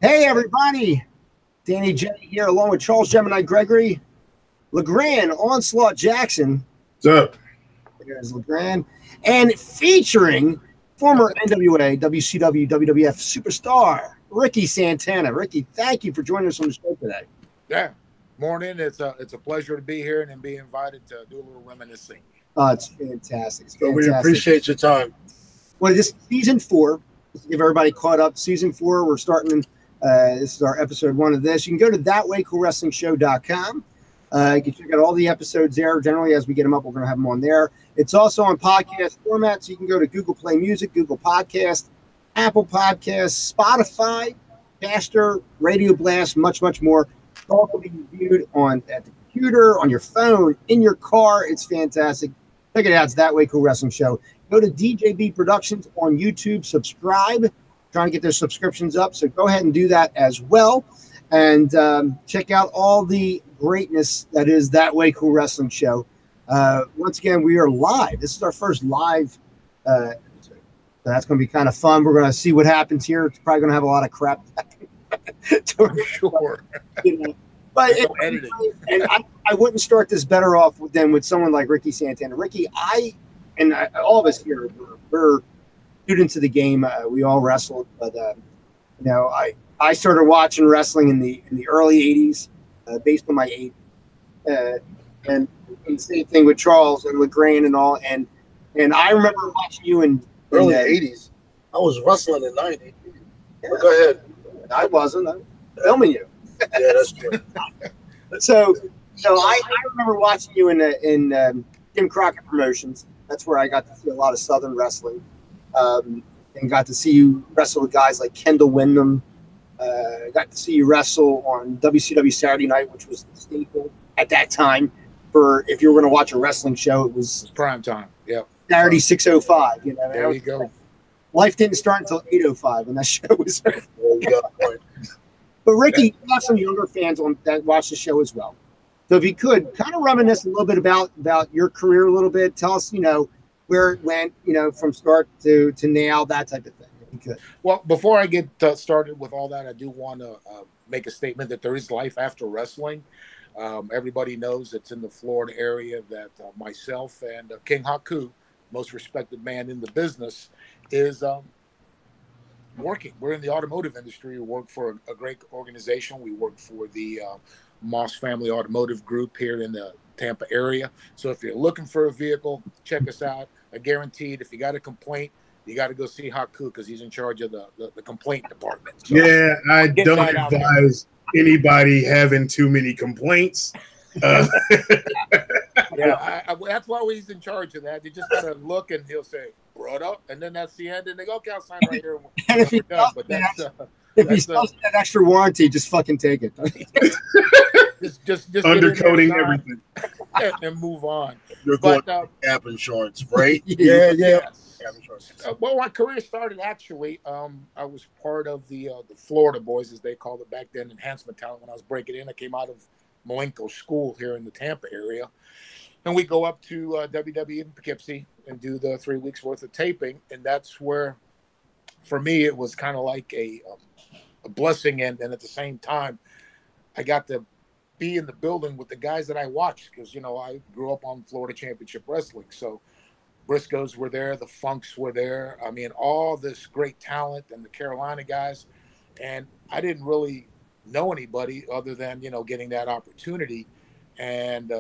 Hey, everybody. Danny J here, along with Charles Gemini Gregory, LeGrand, Onslaught Jackson. What's up? There's LeGrand. And featuring former NWA, WCW, WWF superstar, Ricky Santana. Ricky, thank you for joining us on the show today. Yeah. Morning. It's a pleasure to be here and be invited to do a little reminiscing. Oh, it's fantastic. It's fantastic. So we appreciate your time. Well, this is season 4. Just to give everybody caught up. Season 4, we're starting. This is our episode 1 of this. You can go to thatwaycoolwrestlingshow.com. You can check out all the episodes there. Generally, as we get them up, we're going to have them on there. It's also on podcast format, so you can go to Google Play Music, Google Podcast, Apple Podcasts, Spotify, Caster, Radio Blast, much, much more. It's all going to be viewed at the computer, on your phone, in your car. It's fantastic. Check it out. It's That Way Cool Wrestling Show. Go to DJB Productions on YouTube. Subscribe. Trying to get their subscriptions up, so go ahead and do that as well. And check out all the greatness that is That Way Cool Wrestling Show. Once again, we are live. This is our first live episode. So that's going to be kind of fun. We're going to see what happens here. It's probably going to have a lot of crap. I'm sure. You know. But and I wouldn't start this better off than with someone like Ricky Santana. Ricky, all of us here, we're students of the game. We all wrestled, but I started watching wrestling in the early '80s, based on my age, and the same thing with Charles and LeGrand and all. And I remember watching you in Early '80s. I was wrestling in '90. Yeah. Go ahead. I wasn't. I'm filming you. Yeah, that's true. So I remember watching you in Jim Crockett Promotions. That's where I got to see a lot of Southern wrestling. And got to see you wrestle with guys like Kendall Windham. Got to see you wrestle on WCW Saturday Night, which was the staple at that time. For if you were going to watch a wrestling show, it was prime time. Yep. Saturday 6:05. You know, there you go. Life didn't start until 8:05 when that show was over. But Ricky, you have some younger fans that watch the show as well. So if you could kind of reminisce a little bit about your career a little bit, tell us, where it went, from start to now, that type of thing, if you could. Well, before I get started with all that, I do want to make a statement that there is life after wrestling. Everybody knows it's in the Florida area that myself and King Haku, most respected man in the business, is working. We're in the automotive industry. We work for a great organization. We work for the Moss Family Automotive Group here in the Tampa area. So if you're looking for a vehicle, check us out. I guaranteed if you got a complaint, you got to go see Haku because he's in charge of the complaint department. So yeah, I don't advise anybody having too many complaints. Yeah, that's why he's in charge of that. You just got to look and he'll say, brought up, and then that's the end. And they go, okay, I'll sign right here. And if he sells that extra warranty, just fucking take it. just undercoating everything and move on. You're going gap insurance, right? Yeah. Yes. Well, my career started actually. I was part of the Florida Boys, as they called it back then, enhancement talent. When I was breaking in, I came out of Malenko School here in the Tampa area, and we go up to WWE in Poughkeepsie and do the 3 weeks worth of taping, and that's where, for me, it was kind of like a blessing, and at the same time, I got to be in the building with the guys that I watched because, I grew up on Florida Championship Wrestling. So Briscoes were there, the Funks were there. I mean, all this great talent and the Carolina guys. And I didn't really know anybody other than, getting that opportunity. And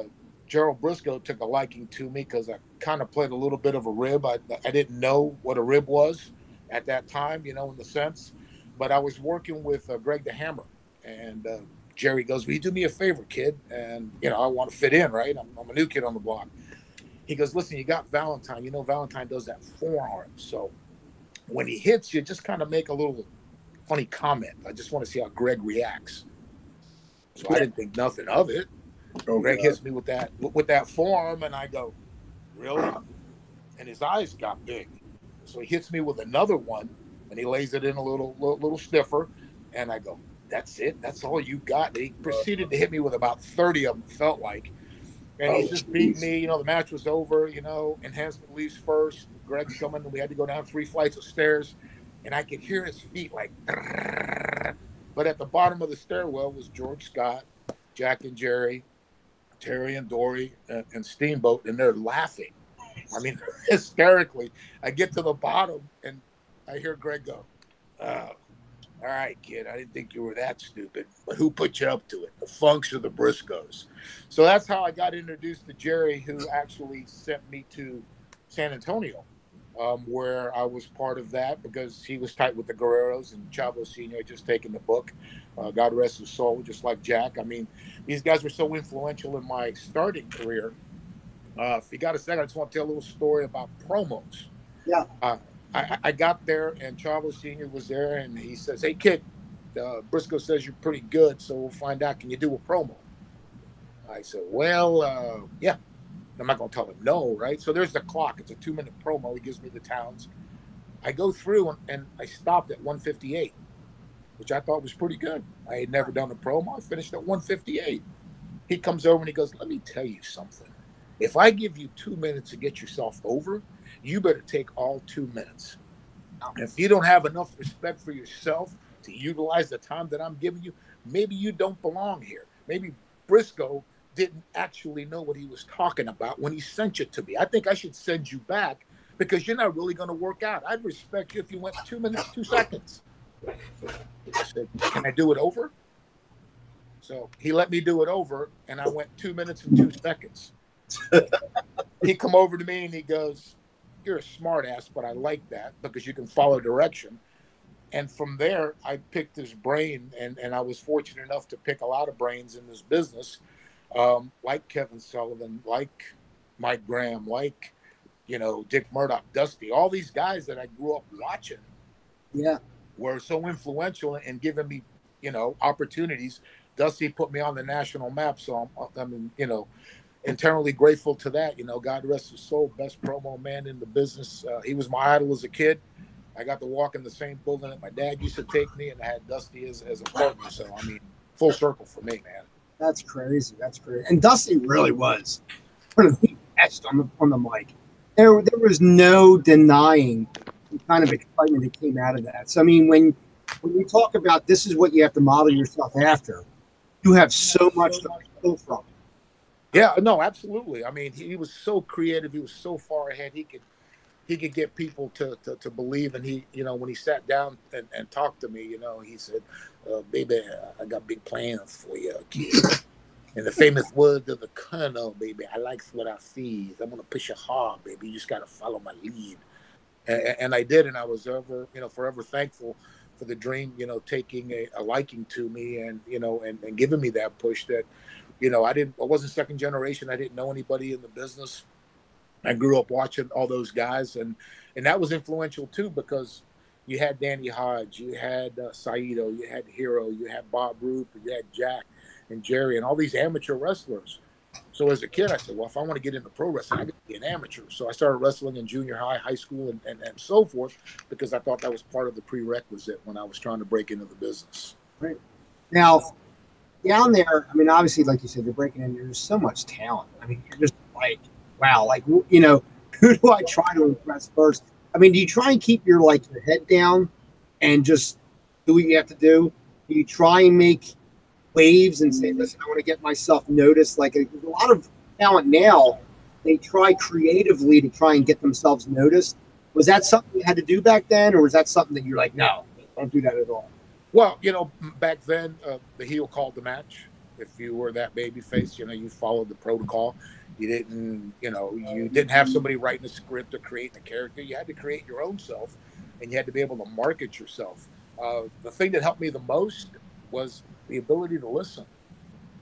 Gerald Briscoe took a liking to me because I kind of played a little bit of a rib. I didn't know what a rib was at that time, in the sense. But I was working with Greg the Hammer, and Jerry goes, will you do me a favor, kid? And, I want to fit in, right? I'm a new kid on the block. He goes, listen, you got Valentine. Valentine does that forearm. So when he hits you, just kind of make a little funny comment. I just want to see how Greg reacts. So I didn't think nothing of it. Greg hits me with that forearm, and I go, really? And his eyes got big. So he hits me with another one, and he lays it in a little stiffer, and I go, that's it? That's all you got? And he proceeded to hit me with about 30 of them, felt like. And he just beat me. The match was over, enhancement leaves first. Greg's coming, and we had to go down 3 flights of stairs, and I could hear his feet like, But at the bottom of the stairwell was George Scott, Jack and Jerry, Terry and Dory, and Steamboat, and they're laughing. I mean, hysterically. I get to the bottom, and I hear Greg go, "Oh, all right, kid, I didn't think you were that stupid, but who put you up to it? The Funks or the Briscoes?" So that's how I got introduced to Jerry, who actually sent me to San Antonio, where I was part of that because he was tight with the Guerreros, and Chavo Sr. had just taken the book. God rest his soul, just like Jack. I mean, these guys were so influential in my starting career. If you got a second, I just want to tell a little story about promos. Yeah. I got there, and Chavo Sr. was there, and he says, "Hey, kid, Briscoe says you're pretty good, so we'll find out. Can you do a promo?" I said, "Well, yeah." I'm not going to tell him no, right? So there's the clock. It's a 2-minute promo. He gives me the towns. I go through, and I stopped at 158, which I thought was pretty good. I had never done a promo. I finished at 158. He comes over, and he goes, "Let me tell you something. If I give you 2 minutes to get yourself over, you better take all 2 minutes. And if you don't have enough respect for yourself to utilize the time that I'm giving you, maybe you don't belong here. Maybe Briscoe didn't actually know what he was talking about when he sent you to me. I think I should send you back because you're not really going to work out. I'd respect you if you went 2 minutes, 2 seconds." I said, "Can I do it over?" So he let me do it over, and I went 2 minutes and 2 seconds. He come over to me and he goes, "You're a smart ass, but I like that because you can follow direction." And from there, I picked his brain, and I was fortunate enough to pick a lot of brains in this business, like Kevin Sullivan, like Mike Graham, like, Dick Murdoch, Dusty, all these guys that I grew up watching. Yeah. Were so influential in giving me, opportunities. Dusty put me on the national map, so I'm internally grateful to that. God rest his soul, best promo man in the business. He was my idol as a kid. I got to walk in the same building that my dad used to take me, and I had Dusty as a partner. So, I mean, full circle for me, man. That's crazy. That's crazy. And Dusty really was one of the best on the mic. There was no denying the kind of excitement that came out of that. So, I mean, when you talk about this is what you have to model yourself after, you have so much to pull from. Yeah, no, absolutely. I mean, he was so creative. He was so far ahead. He could get people to believe. And he, when he sat down and talked to me, he said, "Baby, I got big plans for you, kid. In the famous words of the Colonel, baby, I like what I see. I'm going to push you hard, baby. You just got to follow my lead." And I did. And I was forever thankful for the Dream, taking a liking to me and giving me that push that, I wasn't second generation. I didn't know anybody in the business. I grew up watching all those guys, and that was influential too, because you had Danny Hodge, you had Saito, you had Hero, you had Bob Roop, you had Jack and Jerry, and all these amateur wrestlers. So as a kid, I said, well, if I want to get into pro wrestling, I got to be an amateur. So I started wrestling in junior high, high school, and so forth, because I thought that was part of the prerequisite when I was trying to break into the business. Right. Now, down there, I mean, obviously, like you said, you're breaking in. There's so much talent. I mean, you're just like, wow, like, who do I try to impress first? I mean, do you try and keep your head down and just do what you have to do? Do you try and make waves and say, listen, I want to get myself noticed? Like, there's a lot of talent now. They try creatively to try and get themselves noticed. Was that something you had to do back then, or was that something that you're like, no, don't do that at all? Well, back then, the heel called the match. If you were that baby face, you followed the protocol. You didn't have somebody writing a script or creating a character. You had to create your own self, and you had to be able to market yourself. The thing that helped me the most was the ability to listen.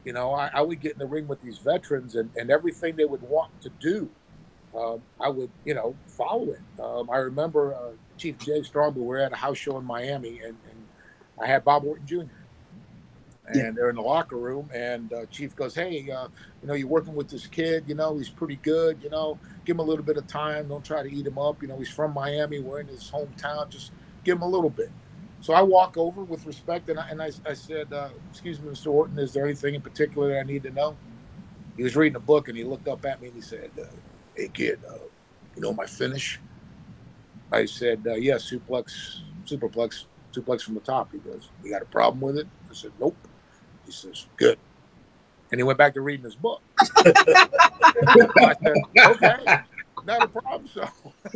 I would get in the ring with these veterans, and everything they would want to do, I would, follow it. I remember Chief Jay Strongbow, we were at a house show in Miami, and I had Bob Orton Jr. And they're in the locker room, and Chief goes, "Hey, you're working with this kid. He's pretty good. Give him a little bit of time. Don't try to eat him up. He's from Miami. We're in his hometown. Just give him a little bit." So I walk over with respect, and I said, "Excuse me, Mr. Orton, is there anything in particular that I need to know?" He was reading a book, and he looked up at me, and he said, "Hey, kid, my finish?" I said, "Yeah, superplex suplex from the top. He goes, "You got a problem with it?" I said, "Nope." He says, "Good." And he went back to reading his book. I said, "Okay, not a problem." So,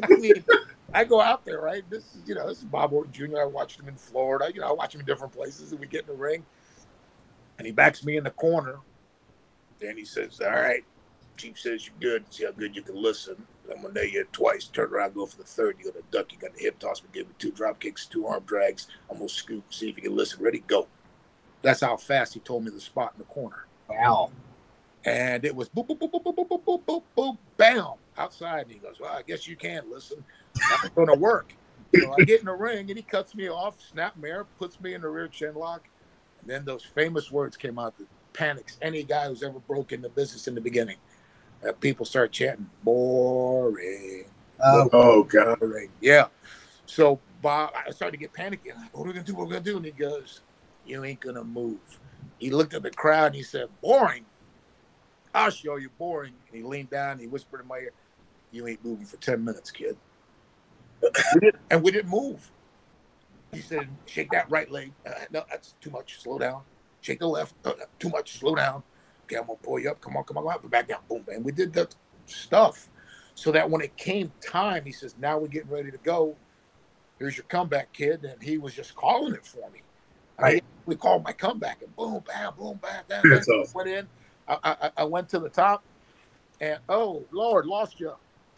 I mean, I go out there, right? This is Bob Orton Jr. I watched him in Florida. I watch him in different places, and we get in the ring, and he backs me in the corner. Then he says, "All right, Chief says you're good. See how good you can listen. I'm gonna nail you twice. Turn around, go for the third. You got a duck. You got the hip toss. We give me 2 drop kicks, 2 arm drags. I'm gonna scoop. See if you can listen. Ready, go." That's how fast he told me the spot in the corner. Wow. And it was boop, boop, boop, boop, boop, boop, boop, boop, boop, bam, outside. And he goes, "Well, I guess you can listen. That's going to work." So I get in the ring, and he cuts me off, snap mare, puts me in the rear chin lock. And then those famous words came out that panics any guy who's ever broken the business in the beginning. People start chanting, "Boring." Oh, God. Boring. Yeah. So Bob, I started to get panicky. I'm like, "What are we going to do? What are we going to do?" And he goes, "You ain't going to move." He looked at the crowd and he said, "Boring? I'll show you boring." And he leaned down and he whispered in my ear, "You ain't moving for 10 minutes, kid." And we didn't move. He said, "Shake that right leg." "No, that's too much. Slow down." "Shake the left." "Too much. Slow down." "Okay, I'm going to pull you up. Come on, up, back down." Boom, and we did that stuff so that when it came time, he says, "Now we're getting ready to go. Here's your comeback, kid." And he was just calling it for me. We called my comeback, and boom, bam, boom, bam, bam, bam. Awesome. Went in. I went to the top, and oh Lord, lost you.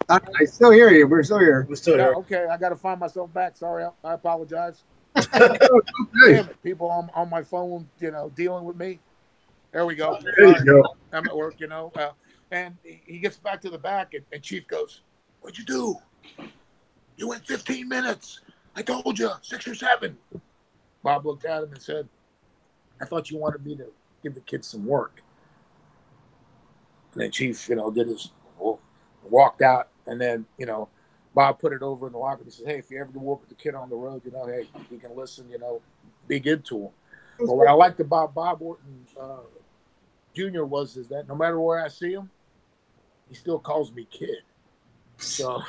I still hear you. We're still here. We're still here. Okay, I got to find myself back. Sorry, I apologize. Okay. Damn it, people on my phone, dealing with me. There we go. There you go. I'm at work, and he gets back to the back, and Chief goes, "What'd you do? You went 15 minutes. I told you, 6 or 7. Bob looked at him and said, "I thought you wanted me to give the kids some work." And then Chief, did his walked out, and then Bob put it over in the locker. He said, "Hey, if you ever work with the kid on the road, hey, he can listen. Be good to him." But what I liked about Bob Orton Jr. is that no matter where I see him, he still calls me kid. So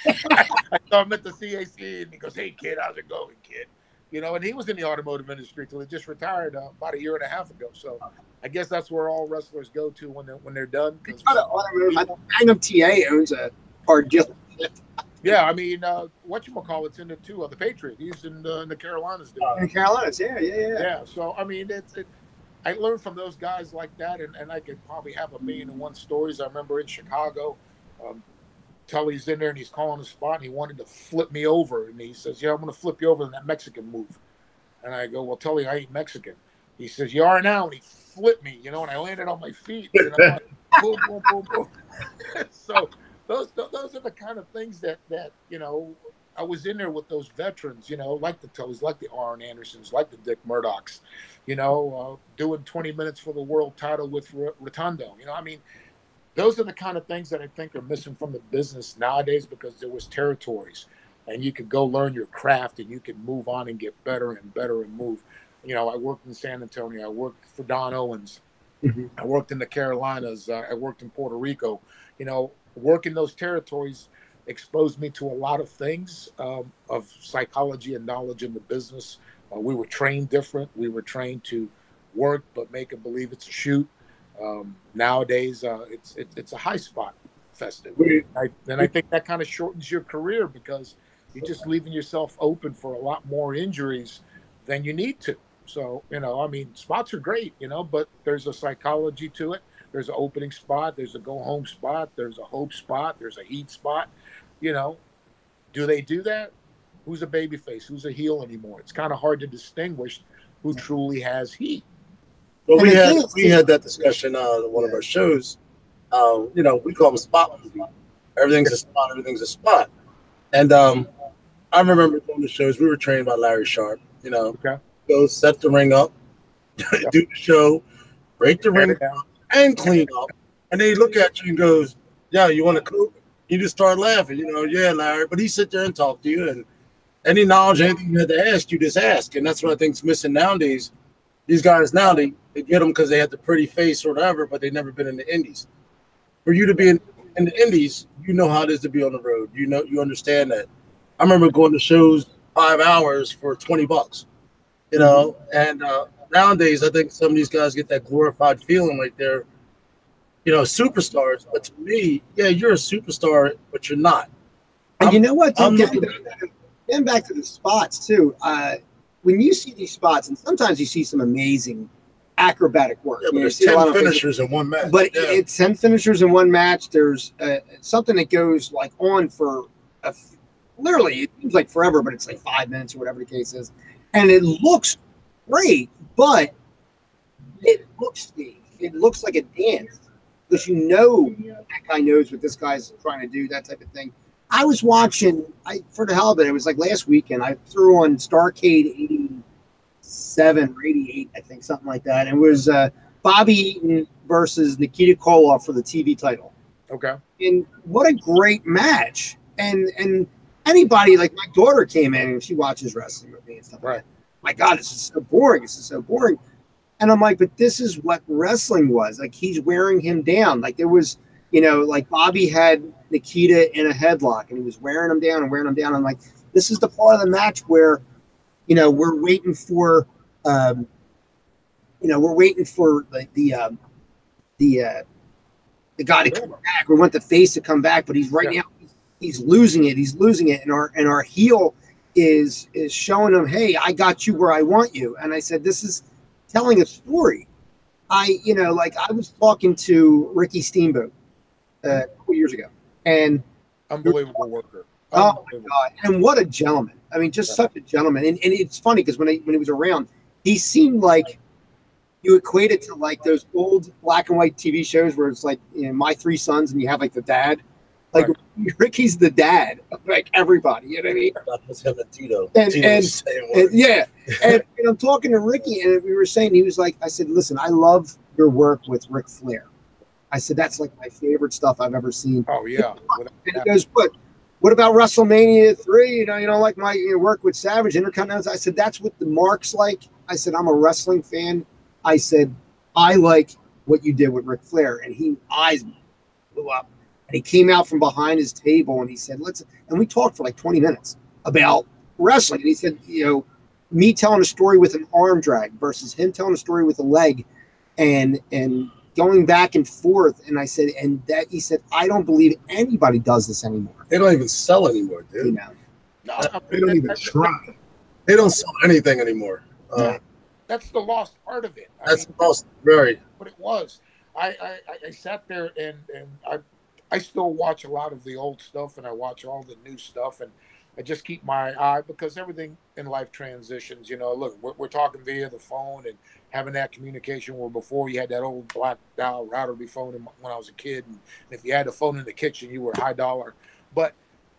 I saw him at the CAC, and he goes, "Hey, kid, how's it going, kid?" And he was in the automotive industry till he just retired about 1.5 years ago. So I guess that's where all wrestlers go to when they're done. Magnum TA owns a car dealership. Yeah, I mean, whatchamacallit's in it too. The Patriot, he's in the Carolinas. In the Carolinas, yeah. Yeah, so I mean, I learned from those guys like that, and I could probably have 1,000,001 stories. I remember in Chicago, Tully's in there and he's calling a spot and he wanted to flip me over, and he says, "Yeah, I'm going to flip you over in that Mexican move." And I go, "Well, Tully, I ain't Mexican." He says, "You are now," and he flipped me, and I landed on my feet. Like, boom, boom, boom, boom. So those are the kind of things that I was in there with those veterans, like the Tullys, like the Arn Andersons, like the Dick Murdochs, doing 20 minutes for the world title with Rotundo. I mean, those are the kind of things that I think are missing from the business nowadays, because there was territories and you could go learn your craft and you could move on and get better and better and move. I worked in San Antonio. I worked for Don Owens. Mm-hmm. I worked in the Carolinas. I worked in Puerto Rico. Working those territories exposed me to a lot of things of psychology and knowledge in the business. We were trained different. We were trained to work, but make it believe it's a shoot. Nowadays, it's a high spot festive. And I think that kind of shortens your career, because you're just leaving yourself open for a lot more injuries than you need to. So, I mean, spots are great, but there's a psychology to it. There's an opening spot. There's a go home spot. There's a hope spot. There's a heat spot. Do they do that? Who's a babyface? Who's a heel anymore? It's kind of hard to distinguish who truly has heat. Well, we had that discussion on one of our shows. We call them spot movie. Everything's a spot. Everything's a spot. And I remember doing the shows. We were trained by Larry Sharp. Okay. Go set the ring up, do the show, break the ring down, and clean up. And then he look at you and goes, "Yeah, you want to cook?" You just start laughing. "Yeah, Larry." But he sit there and talk to you, and any knowledge, anything you had to ask, you just ask. And that's what I think's missing nowadays. These guys now, they get them because they have the pretty face or whatever, but they've never been in the indies. For you to be in the indies, you know how it is to be on the road. You understand that. I remember going to shows 5 hours for $20, you know. And nowadays, I think some of these guys get that glorified feeling like they're, you know, superstars. But to me, yeah, you're a superstar, but you're not. And you know what? I'm Getting back to the spots too. When you see these spots, and sometimes you see some amazing acrobatic work. Yeah, but there's there's 10 finishers in one match. But it's 10 finishers in one match. There's something that goes like on for literally, it seems like forever, but it's like 5 minutes or whatever the case is. And it looks great, but it looks staged. It looks like a dance because you know that guy knows what this guy's trying to do, that type of thing. I was watching, for the hell of it, it was like last weekend. I threw on Starcade 87 or 88, I think, something like that. And it was Bobby Eaton versus Nikita Koloff for the TV title. Okay. And what a great match. And anybody, like my daughter came in and she watches wrestling with me and stuff like that. My God, this is so boring. This is so boring. And I'm like, but this is what wrestling was. Like, he's wearing him down. Like, there was, you know, like Bobby had Nikita in a headlock and he was wearing him down and wearing him down. I'm like, this is the part of the match where, you know, we're waiting for, the guy to come back. We want the face to come back, but he's now he's losing it. He's losing it. And our heel is showing him, hey, I got you where I want you. And I said, this is telling a story. I was talking to Ricky Steamboat a couple years ago, and unbelievable worker. Oh my God! And what a gentleman! I mean, just such a gentleman. And it's funny because when he was around, he seemed like you equate it to like those old black and white TV shows where it's like, you know, My Three Sons, and you have like the dad. Like Ricky's the dad of like everybody, you know what I mean? That was him and Tito. And I'm talking to Ricky, and we were saying, he was like, I said, listen, I love your work with Ric Flair. I said, that's like my favorite stuff I've ever seen. Oh yeah. And he goes, what about WrestleMania 3? You don't like my work with Savage, Intercontinental? I said, that's what the mark's like. I said, I'm a wrestling fan. I said, I like what you did with Ric Flair. And his eyes blew up. And he came out from behind his table and he said, and we talked for like 20 minutes about wrestling. And he said, you know, me telling a story with an arm drag versus him telling a story with a leg and going back and forth. And I said, he said, I don't believe anybody does this anymore. They don't even sell anymore, dude. You know? No, they don't even try. They don't sell anything anymore. That's the lost art of it. That's the lost, very. But it was. I sat there and I still watch a lot of the old stuff and I watch all the new stuff, and I just keep my eye, because everything in life transitions. You know, look, we're talking via the phone and having that communication where before you had that old black dial rotary phone when I was a kid, and if you had a phone in the kitchen, you were high dollar. But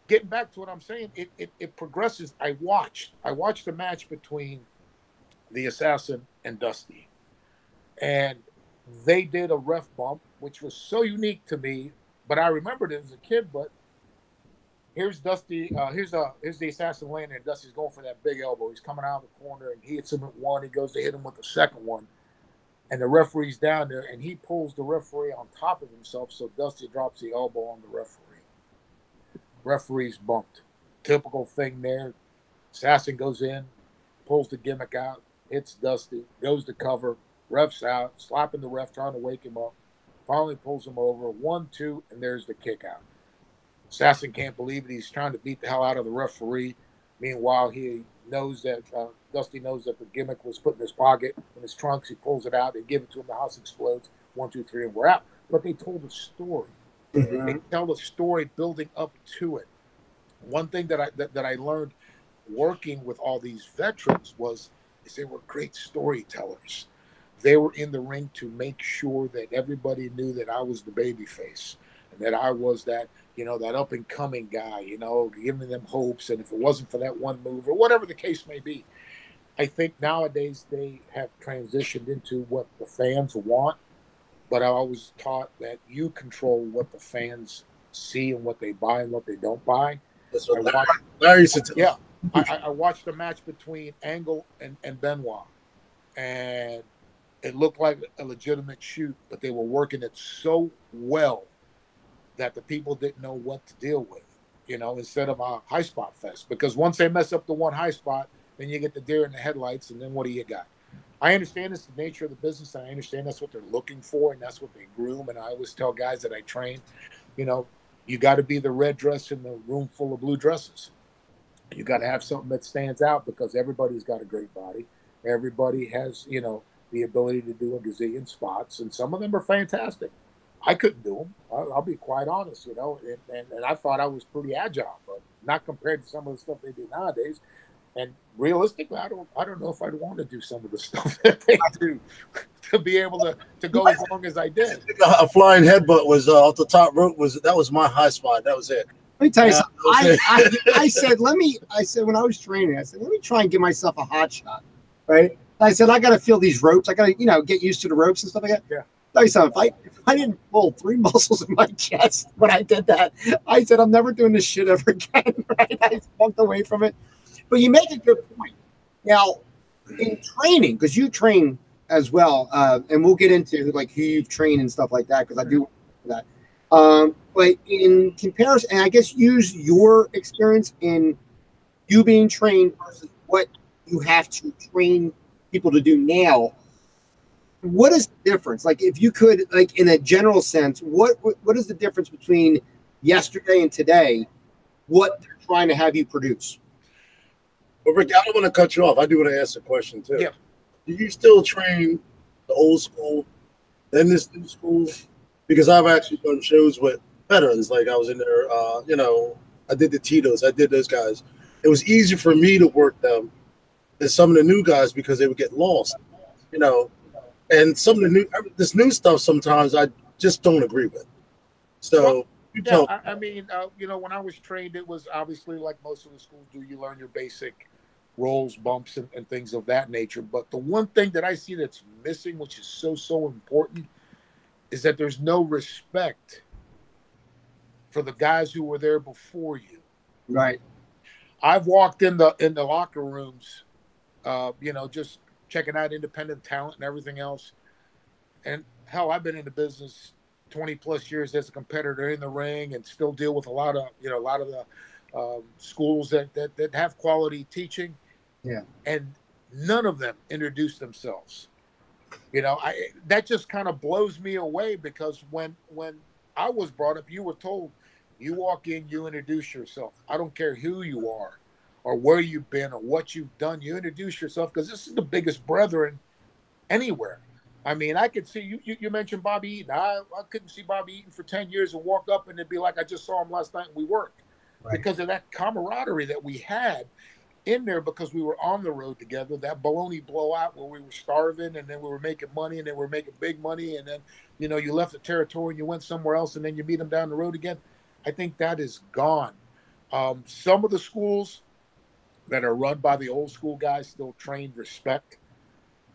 getting back to what I'm saying, it progresses. I watched the match between the Assassin and Dusty, and they did a ref bump, which was so unique to me. But I remembered it as a kid. But here's Dusty. Here's the Assassin landing, and Dusty's going for that big elbow. He's coming out of the corner, and he hits him with one. He goes to hit him with the second one, and the referee's down there, and he pulls the referee on top of himself, so Dusty drops the elbow on the referee. Referee's bumped. Typical thing there. Assassin goes in, pulls the gimmick out, hits Dusty, goes to cover, ref's out, slapping the ref, trying to wake him up. Finally pulls him over, 1, 2, and there's the kick out. Assassin can't believe it. He's trying to beat the hell out of the referee. Meanwhile, he knows that Dusty knows that the gimmick was put in his pocket, in his trunks. He pulls it out. They give it to him. The house explodes. 1, 2, 3, and we're out. But they told a story. Mm-hmm. They tell a story building up to it. One thing that I learned working with all these veterans is they were great storytellers. They were in the ring to make sure that everybody knew that I was the baby face and that I was that, that up and coming guy, giving them hopes. And if it wasn't for that one move or whatever the case may be, I think nowadays they have transitioned into what the fans want. But I always taught that you control what the fans see and what they buy and what they don't buy. That's what Larry said. Yeah. I watched a match between Angle and Benoit, and it looked like a legitimate shoot, but they were working it so well that the people didn't know what to deal with. you know, instead of a high spot fest. Because once they mess up the one high spot, then you get the deer in the headlights, and then what do you got? I understand it's the nature of the business, and I understand that's what they're looking for, and that's what they groom. And I always tell guys that I train, you know, you got to be the red dress in the room full of blue dresses. You got to have something that stands out, because everybody's got a great body. Everybody has, you know, the ability to do a gazillion spots, and some of them are fantastic. I couldn't do them. I'll be quite honest, you know, and I thought I was pretty agile, but not compared to some of the stuff they do nowadays. And realistically, I don't know if I'd want to do some of the stuff that they do to be able to go as long as I did. A flying headbutt was off the top rope. That was my high spot. That was it. Let me tell you something. I said when I was training, I said, let me try and give myself a hot shot, right? I said, I got to feel these ropes. I got to, you know, get used to the ropes and stuff like that. Yeah. Tell you something, if I didn't pull 3 muscles in my chest when I did that, I said, I'm never doing this shit ever again, right? I walked away from it. But you make a good point. Now, in training, because you train as well, and we'll get into like who you've trained and stuff like that, because I do that. But in comparison, and I guess use your experience in you being trained versus what you have to train people to do now. What is the difference? Like, if you could, like, in a general sense, what is the difference between yesterday and today? What they're trying to have you produce? Well, Rick, I don't want to cut you off. I do want to ask a question too. Yeah. Do you still train the old school and this new school? Because I've actually done shows with veterans. Like, I was in there, you know, I did the Tito's, I did those guys. It was easy for me to work them than some of the new guys, because they would get lost, you know. And some of the this new stuff sometimes I just don't agree with. So I mean, you know, when I was trained, it was obviously like most of the schools do. You learn your basic rolls, bumps, and things of that nature. But the one thing that I see that's missing, which is so important, is that there's no respect for the guys who were there before you. Right. I've walked in the locker rooms, you know, just checking out independent talent and everything else. And hell, I've been in the business 20 plus years as a competitor in the ring, and still deal with a lot of the schools that have quality teaching. Yeah. And none of them introduce themselves. You know, that just kind of blows me away, because when I was brought up, you were told, you walk in, you introduce yourself. I don't care who you are or where you've been or what you've done. You introduce yourself, because this is the biggest brethren anywhere. I mean, I could see you mentioned Bobby Eaton. I couldn't see Bobby Eaton for 10 years and walk up and it'd be like, I just saw him last night and we worked. Right. Because of that camaraderie that we had in there, because we were on the road together. That baloney blowout where we were starving and then we were making money and then we were making big money, and then, you know, you left the territory and you went somewhere else and then you meet them down the road again. I think that is gone. Some of the schools that are run by the old school guys still train respect.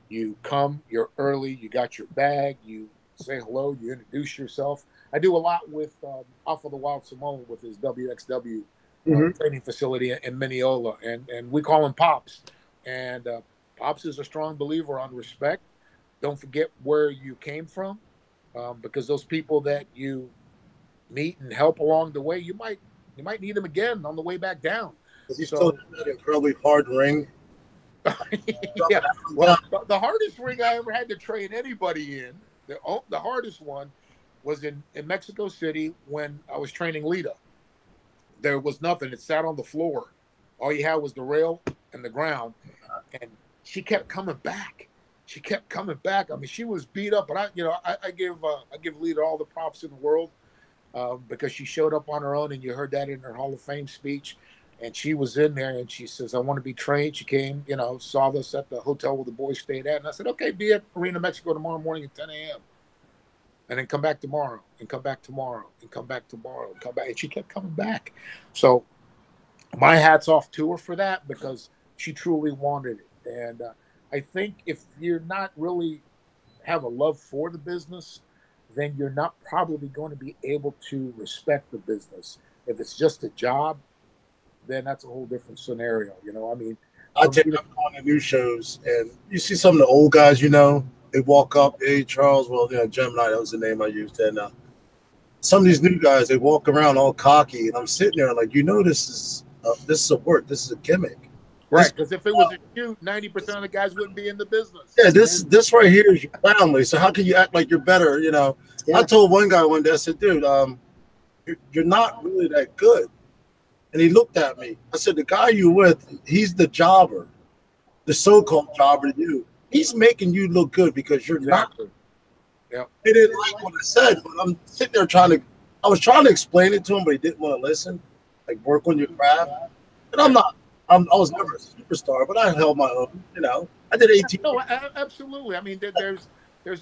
You come, you're early, you got your bag, you say hello, you introduce yourself. I do a lot with Alpha the Wild Simone with his WXW training facility in Mineola, and we call him Pops. And Pops is a strong believer on respect. Don't forget where you came from, because those people that you meet and help along the way, you might need them again on the way back down. He's still in that incredibly hard ring. Yeah, well, the hardest ring I ever had to train anybody in, the hardest one, was in Mexico City when I was training Lita. There was nothing. It sat on the floor. All you had was the rail and the ground, and she kept coming back. She kept coming back. I mean, she was beat up, but I give Lita all the props in the world, because she showed up on her own, and you heard that in her Hall of Fame speech. And she was in there, and she says, I want to be trained. She came, you know, saw us at the hotel where the boys stayed at. And I said, okay, be at Arena Mexico tomorrow morning at 10 a.m. And then come back tomorrow, and come back tomorrow, and come back tomorrow, and come back. And she kept coming back. So my hat's off to her for that, because she truly wanted it. And I think if you're not really have a love for the business, then you're not probably going to be able to respect the business. If it's just a job, then that's a whole different scenario. You know, I mean, I take up on the new shows, and you see some of the old guys, you know, they walk up, hey, Charles, well, you know, Gemini, that was the name I used. And some of these new guys, they walk around all cocky, and I'm sitting there like, this is a work, this is a gimmick. Right, because if it was a shoot, 90% of the guys wouldn't be in the business. Yeah, this right here is your family. So how can you act like you're better? Yeah. I told one guy one day, I said, dude, you're not really that good. And he looked at me. I said, the guy you with, he's the jobber, the so-called jobber to you. He's making you look good because you're not. Yeah. He didn't like what I said, but I'm sitting there I was trying to explain it to him, but he didn't want to listen. Like, work on your craft. And I was never a superstar, but I held my own. I did 18. No, absolutely. I mean, there's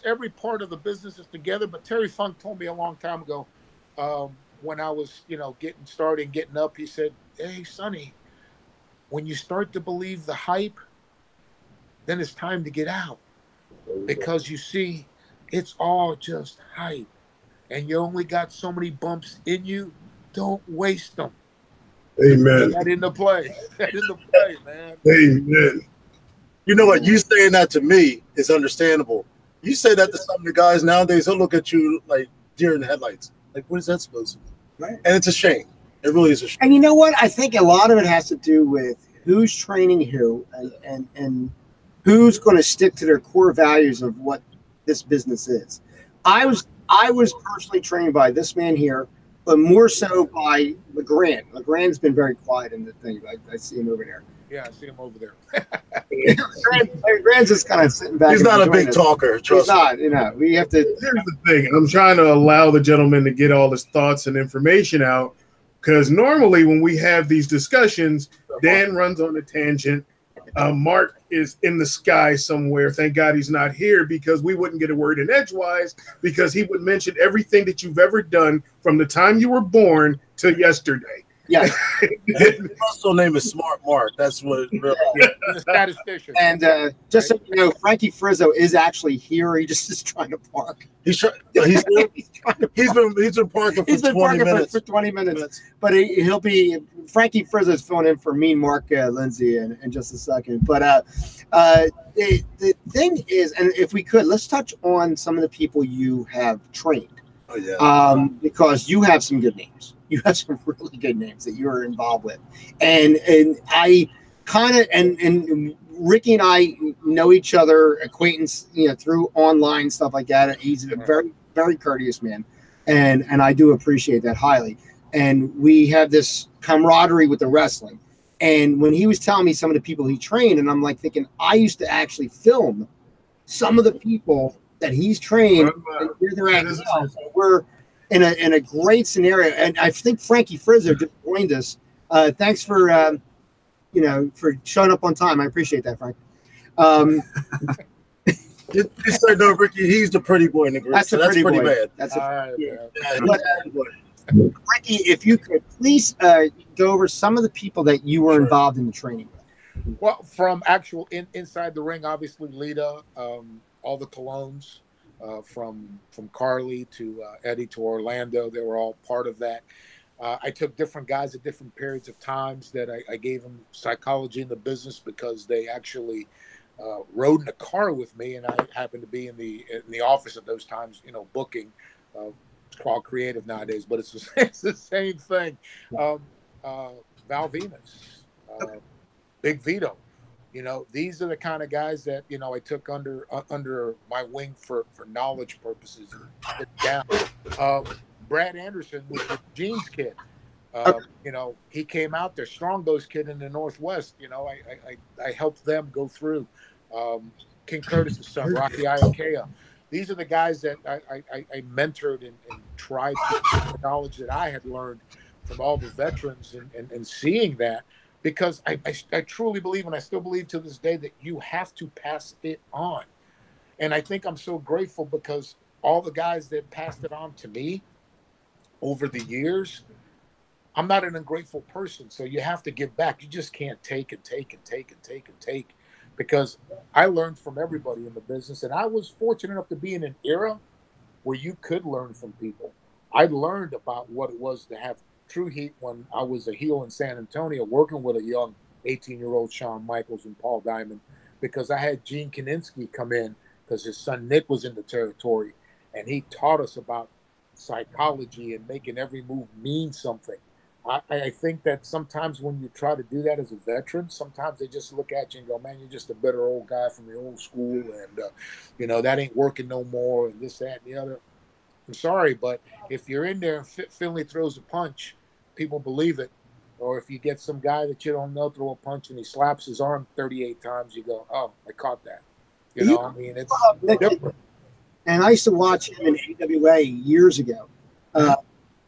every part of the business is together. But Terry Funk told me a long time ago, when I was, getting started and getting up, he said, "Hey, Sonny, when you start to believe the hype, then it's time to get out, because you see, it's all just hype, and you only got so many bumps in you. Don't waste them." Amen. That in the play. That in the play, man. Amen. You know what? You saying that to me is understandable. You say that to some of the guys nowadays, they'll look at you like deer in the headlights. Like, what is that supposed to be? Right. And it's a shame. It really is a shame. And you know what? I think a lot of it has to do with who's training who and who's going to stick to their core values of what this business is. I was personally trained by this man here, but more so by LeGrand. LeGrand's been very quiet in the thing. I see him over there. Yeah, I see him over there. LeGrand's just kind of sitting back. He's not a big talker. He's not. We have to. Here's the thing. I'm trying to allow the gentleman to get all his thoughts and information out, because normally when we have these discussions, Dan runs on a tangent. Mark is in the sky somewhere. Thank God he's not here, because we wouldn't get a word in edgewise, because he would mention everything that you've ever done from the time you were born to yesterday. Yeah. His muscle name is Smart Mark. That's what it really is. He's a statistician. And just so you know, Frankie Frizzo is actually here. He just is trying to park. He's been parking for 20 minutes. For 20 minutes. But he'll be Frankie Frizzo's filling in for me, Mark Lindsay, in just a second. But the thing is, and if we could, let's touch on some of the people you have trained. Oh yeah. Because you have some good names. You have some really good names that you're involved with. And I kind of, and Ricky and I know each other, acquaintance, through online stuff like that. He's a very, very courteous man. And I do appreciate that highly. And we have this camaraderie with the wrestling. And when he was telling me some of the people he trained, and I'm like thinking, I used to actually film some of the people that he's trained, and where they're at now. So we're in a great scenario. And I think Frankie Frizzo just joined us. Thanks for for showing up on time. I appreciate that, Frank. You said no, Ricky. He's the pretty boy in the group. That's so pretty pretty boy. bad. That's But, Ricky, if you could please go over some of the people that you were involved in the training with. Well, from actual inside the ring, obviously Lita, all the Colognes, from Carly to Eddie to Orlando, they were all part of that. I took different guys at different periods of times that I gave them psychology in the business, because they actually rode in a car with me, and I happened to be in the office at those times, booking. It's called creative nowadays, but it's the same thing. Val Venus, Big Vito. These are the kind of guys that I took under my wing for knowledge purposes. Down. Brad Anderson was the Jeans kid. He came out there, Strongbows kid in the Northwest. I helped them go through. King Curtis's son, Rocky Iokea. These are the guys that I mentored and tried to get the knowledge that I had learned from all the veterans, and seeing that. Because I truly believe, and I still believe to this day, that you have to pass it on. And I think I'm so grateful, because all the guys that passed it on to me over the years, I'm not an ungrateful person. So you have to give back. You just can't take and take and take and take and take, because I learned from everybody in the business. And I was fortunate enough to be in an era where you could learn from people. I learned about what it was to have true heat when I was a heel in San Antonio, working with a young 18-year-old Shawn Michaels and Paul Diamond, because I had Gene Kaninsky come in, because his son Nick was in the territory, and he taught us about psychology and making every move mean something. I think that sometimes when you try to do that as a veteran, sometimes they just look at you and go, man, you're just a bitter old guy from the old school. And, that ain't working no more and this, that, and the other. I'm sorry, but if you're in there and Finley throws a punch, people believe it. Or if you get some guy that you don't know throw a punch and he slaps his arm 38 times, you go, oh, I caught that. I mean, it's different. And I used to watch him in AWA years ago.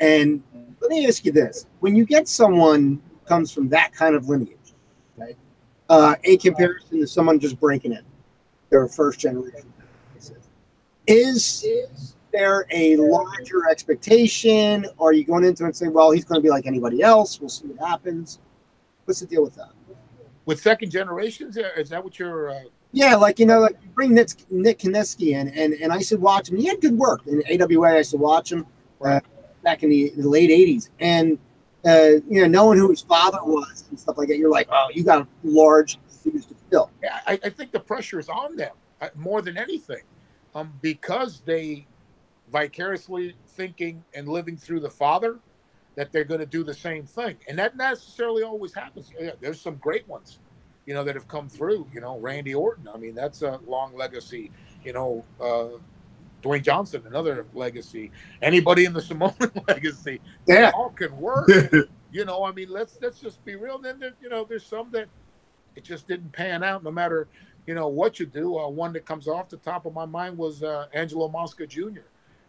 And let me ask you this. When you get someone who comes from that kind of lineage, right, in comparison to someone just breaking in, their first generation, is there a larger expectation? Or are you going into it and say, well, he's going to be like anybody else. We'll see what happens. What's the deal with that? With second generations, is that what you're... Yeah, like you bring Nick Kiniski in, and I used to watch him. He had good work in AWA. I used to watch him back in the late 80s. And, knowing who his father was and stuff like that, you're like, oh, you got large shoes to fill. Yeah, I think the pressure is on them more than anything because they vicariously thinking and living through the father that they're going to do the same thing. And that necessarily always happens. Yeah, there's some great ones, that have come through, Randy Orton. I mean, that's a long legacy, Dwayne Johnson, another legacy, anybody in the Samoan legacy, they all can work. I mean, let's just be real. Then, there's some that it just didn't pan out no matter, what you do. One that comes off the top of my mind was Angelo Mosca Jr.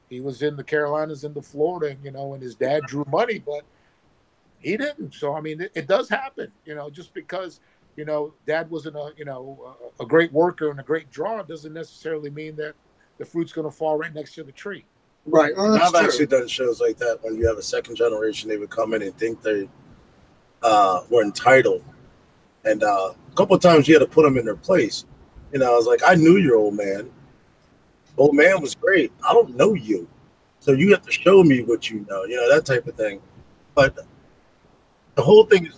He was in the Carolinas, into Florida, and his dad drew money, but he didn't. So, I mean, it does happen, just because, dad wasn't a great worker and a great draw doesn't necessarily mean that the fruit's going to fall right next to the tree. Right. Well, I've actually done shows like that when you have a second generation, they would come in and think they were entitled. And a couple of times you had to put them in their place. I was like, I knew your old man. Old man was great. I don't know you. So you have to show me what you know, that type of thing. But the whole thing is,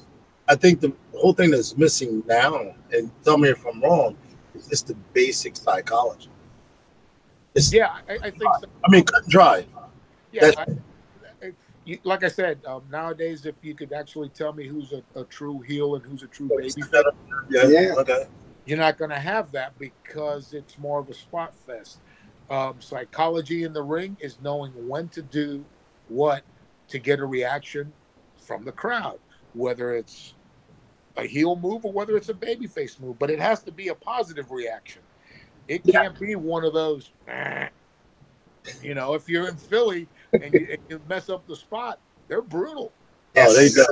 I think the whole thing that's missing now, and tell me if I'm wrong, is just the basic psychology. I think so. I mean, cut and dry. Yeah, like I said, nowadays, if you could actually tell me who's a true heel and who's a true baby, okay. You're not going to have that because it's more of a spot fest. Psychology in the ring is knowing when to do what to get a reaction from the crowd, whether it's a heel move or whether it's a babyface move, but it has to be a positive reaction. It can't be one of those, if you're in Philly and you mess up the spot, they're brutal. Oh, they got,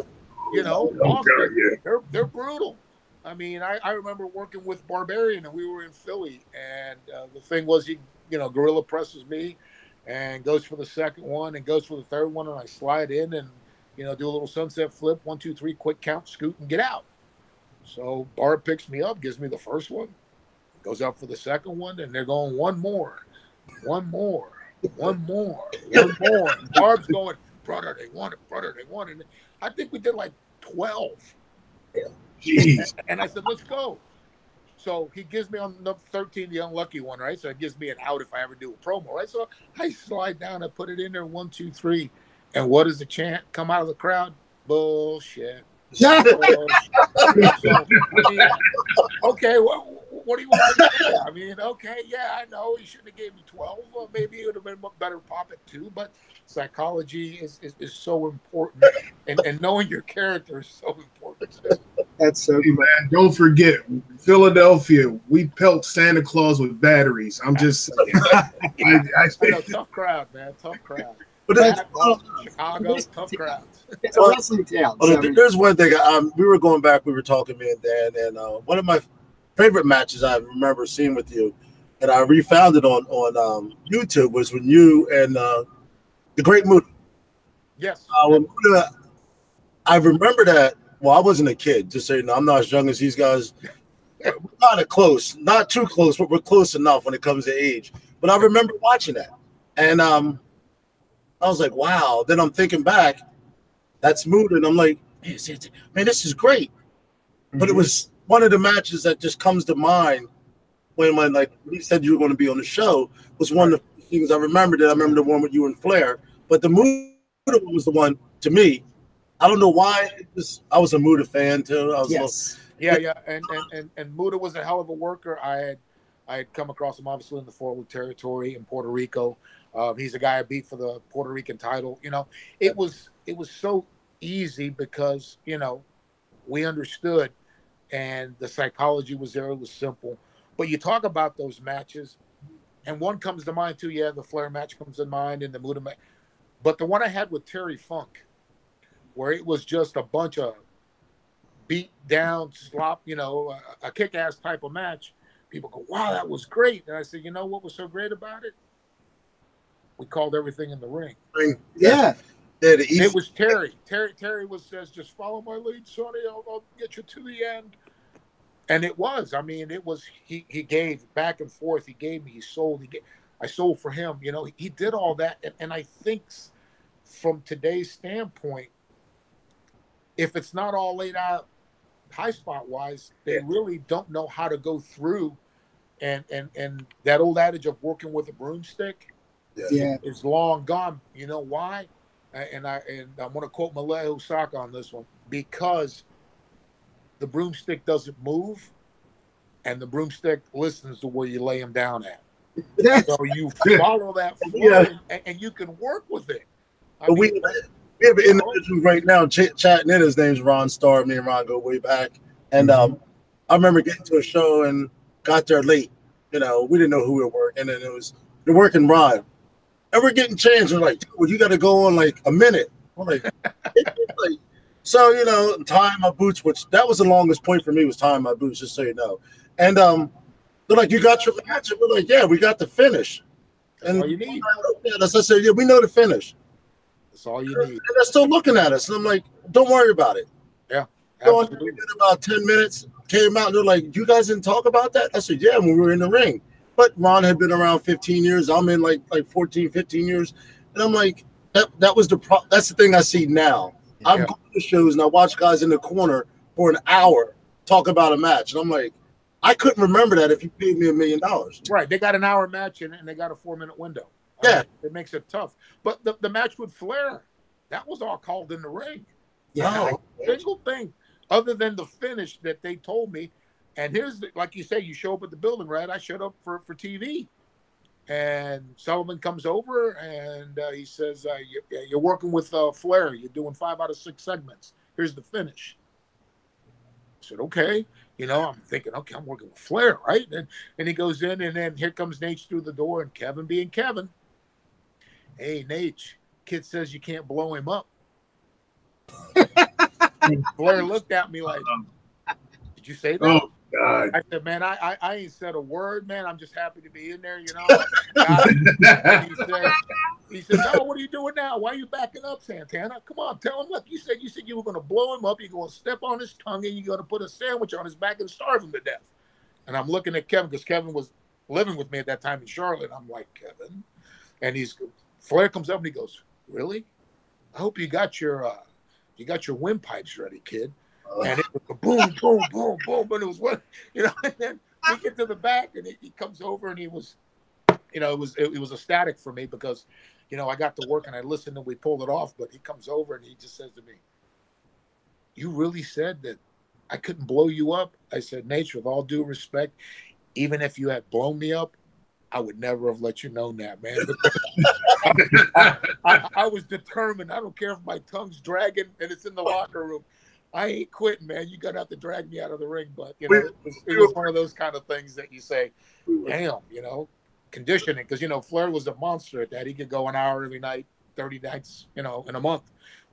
Boston, they're brutal. I mean, I remember working with Barbarian and we were in Philly and the thing was he gorilla presses me and goes for the second one and goes for the third one and I slide in and, do a little sunset flip, 1, 2, 3, quick count, scoot and get out. So Barb picks me up, gives me the first one, goes up for the second one and they're going one more. And Barb's going, brother, they want it. And I think we did like 12. Jeez. And I said, let's go. So he gives me on number 13, the unlucky one, right? So it gives me an out if I ever do a promo, right? So I slide down, I put it in there, 1, 2, 3. And what does the chant come out of the crowd? Bullshit. So, okay, what do you want me to say? I mean, okay, yeah, I know he shouldn't have gave me 12. Well, maybe it would have been a better pop at 2, but psychology is so important. And knowing your character is so important. That's so hey, man, don't forget, Philadelphia, we pelt Santa Claus with batteries. I'm just saying. I know, tough crowd, man, tough crowd. But that's Chicago, tough crowds. It's a wrestling town. There's one thing. We were going back. We were talking, me and Dan, and one of my favorite matches I remember seeing with you, and I refound it on YouTube, was when you and the Great Muda. Yes. I remember that. Well, I wasn't a kid. Just so you know, I'm not as young as these guys. We're kind of close, not too close, but we're close enough when it comes to age. But I remember watching that, and I was like, wow. Then I'm thinking back, that's Muda, and I'm like, man, this is great. But it was one of the matches that just comes to mind when like he said you were going to be on the show, was one of the things I remembered. I remember the one with you and Flair. But the Muda one was the one to me. I don't know why. I was a Muda fan too. I was yeah. And Muda was a hell of a worker. I had come across him obviously in the forward territory in Puerto Rico. He's a guy I beat for the Puerto Rican title. You know, it was so easy because, you know, we understood and the psychology was there. It was simple. But you talk about those matches, and one comes to mind too. Yeah, the Flair match comes to mind and the Muda match. But the one I had with Terry Funk, where it was just a bunch of beat down, slop, you know, a kick-ass type of match. People go, wow, that was great. And I said, you know what was so great about it? We called everything in the ring. Yeah. It was Terry. Terry says, just follow my lead, Sonny. I'll get you to the end. And it was. I mean, it was. He gave back and forth. He gave me. He sold. I sold for him. You know, he did all that. And I think from today's standpoint, if it's not all laid out high spot wise, they really don't know how to go through. And that old adage of working with a broomstick is long gone. You know why? And I'm going to quote Malay Osaka on this one, because the broomstick doesn't move and the broomstick listens to where you lay him down at. So you follow that flow and you can work with it. We have an individual right now chatting in. His name's Ron Starr. Me and Ron go way back. And I remember getting to a show and got there late. You know, we didn't know who we were working. And they're working Ron. And we're getting changed. We're like, well, you got to go on like a minute. We're like, so, you know, tying my boots, which that was the longest point for me, was tying my boots, just so you know. And they're like, you got your match? And we're like, yeah, we got the finish. That's all you need. As I said, yeah, we know the finish. That's all you need. And they're still looking at us. And I'm like, don't worry about it. Yeah. So in about 10 minutes, came out, and they're like, you guys didn't talk about that? I said, yeah, when we were in the ring. But Ron had been around 15 years. I'm in like 14, 15 years. And I'm like, that was that's the thing I see now. Yeah. I'm going to shows and I watch guys in the corner for an hour talk about a match. And I'm like, I couldn't remember that if you paid me $1 million. Right. They got an hour match and they got a 4-minute window. Yeah. It makes it tough. But the match with Flair, that was all called in the ring. Yeah. Single thing other than the finish that they told me. And here's, like you say, you show up at the building, right? I showed up for TV. And Sullivan comes over and he says, you're working with Flair. You're doing 5 out of 6 segments. Here's the finish. I said, okay. You know, I'm thinking, okay, I'm working with Flair, right? And he goes in, and then here comes Nate through the door, and Kevin being Kevin. Hey, Nate, kid says you can't blow him up. Flair looked at me like, did you say that? Oh, God. I said, man, I ain't said a word, man. I'm just happy to be in there, you know. He said, no, what are you doing now? Why are you backing up, Santana? Come on, tell him. Look, you said you were going to blow him up. You're going to step on his tongue, and you're going to put a sandwich on his back and starve him to death. And I'm looking at Kevin, because Kevin was living with me at that time in Charlotte. I'm like, Kevin. And Flair comes up and he goes, really? I hope you got your windpipes ready, kid. And it was a boom, boom, boom, boom. But it was what, you know, and then we get to the back and he comes over and he was, you know, it was ecstatic for me because, you know, I got to work and I listened and we pulled it off. But he comes over and he just says to me, you really said that I couldn't blow you up? I said, Nature, with all due respect, even if you had blown me up, I would never have let you know that, man. I was determined. I don't care if my tongue's dragging and it's in the locker room. I ain't quitting, man. You got to have to drag me out of the ring. But, you know, it was one of those kind of things that you say, damn, you know, conditioning. Because, you know, Flair was a monster at that. He could go an hour every night, 30 nights, you know, in a month.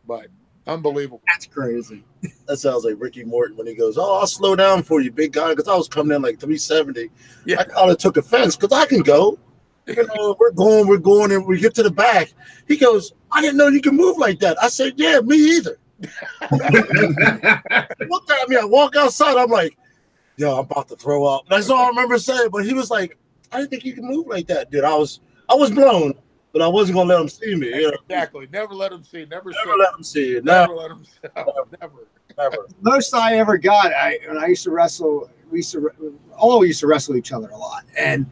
But unbelievable. That's crazy. That sounds like Ricky Morton when he goes, oh, I'll slow down for you, big guy. Because I was coming in like 370. Yeah. I kind of took offense because I can go. You know, we're going, and we get to the back. He goes, I didn't know you could move like that. I said, yeah, me either. Looked at me. I walk outside. I'm like, yo, I'm about to throw up. That's all I remember saying. But he was like, I didn't think you could move like that, dude. I was blown, but I wasn't gonna let him see me. You know? Exactly. Never let him see. Never let him see you. Never let him see. Never. Most I ever got, when I used to wrestle, we used to wrestle each other a lot, and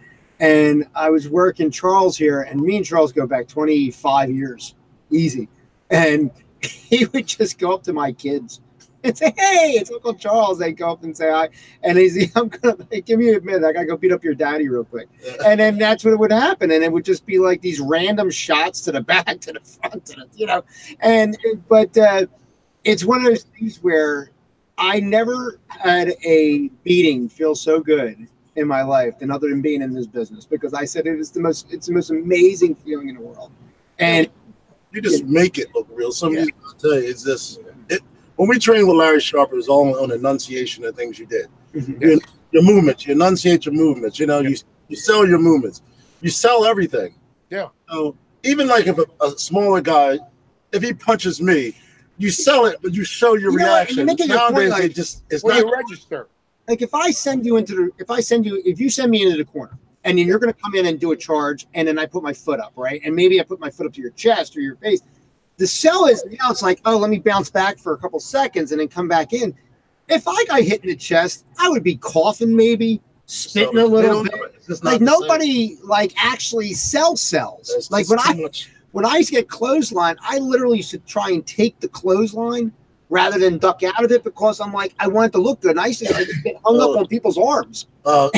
I was working Charles here, and me and Charles go back 25 years. easy. And he would just go up to my kids and say, "Hey, it's Uncle Charles." They go up and say hi, and I'm gonna give me a minute. I gotta go beat up your daddy real quick. And then that's what would happen, and it would just be like these random shots to the back, to the front, but it's one of those things where I never had a beating feel so good in my life than other than being in this business, because I said it's the most amazing feeling in the world. And you just make it look real. Somebody tell you, it's this. When we train with Larry Sharp, it was all on enunciation of things you did. Mm-hmm. Your movements, you enunciate your movements. You know, you sell your movements. You sell everything. Yeah. So even like if a smaller guy, if he punches me, you sell it, but you show your reaction. Nowadays, like, it's not you register. Like if you send me into the corner, and then you're going to come in and do a charge, and then I put my foot up, right? And maybe I put my foot up to your chest or your face. The sell is now it's like, oh, let me bounce back for a couple seconds and then come back in. If I got hit in the chest, I would be coughing, maybe spitting a little bit. Like nobody like actually sells. Like when I used to get clothesline, I literally used to try and take the clothesline rather than duck out of it, because I'm like, I want it to look good. And I used to get hung up on people's arms.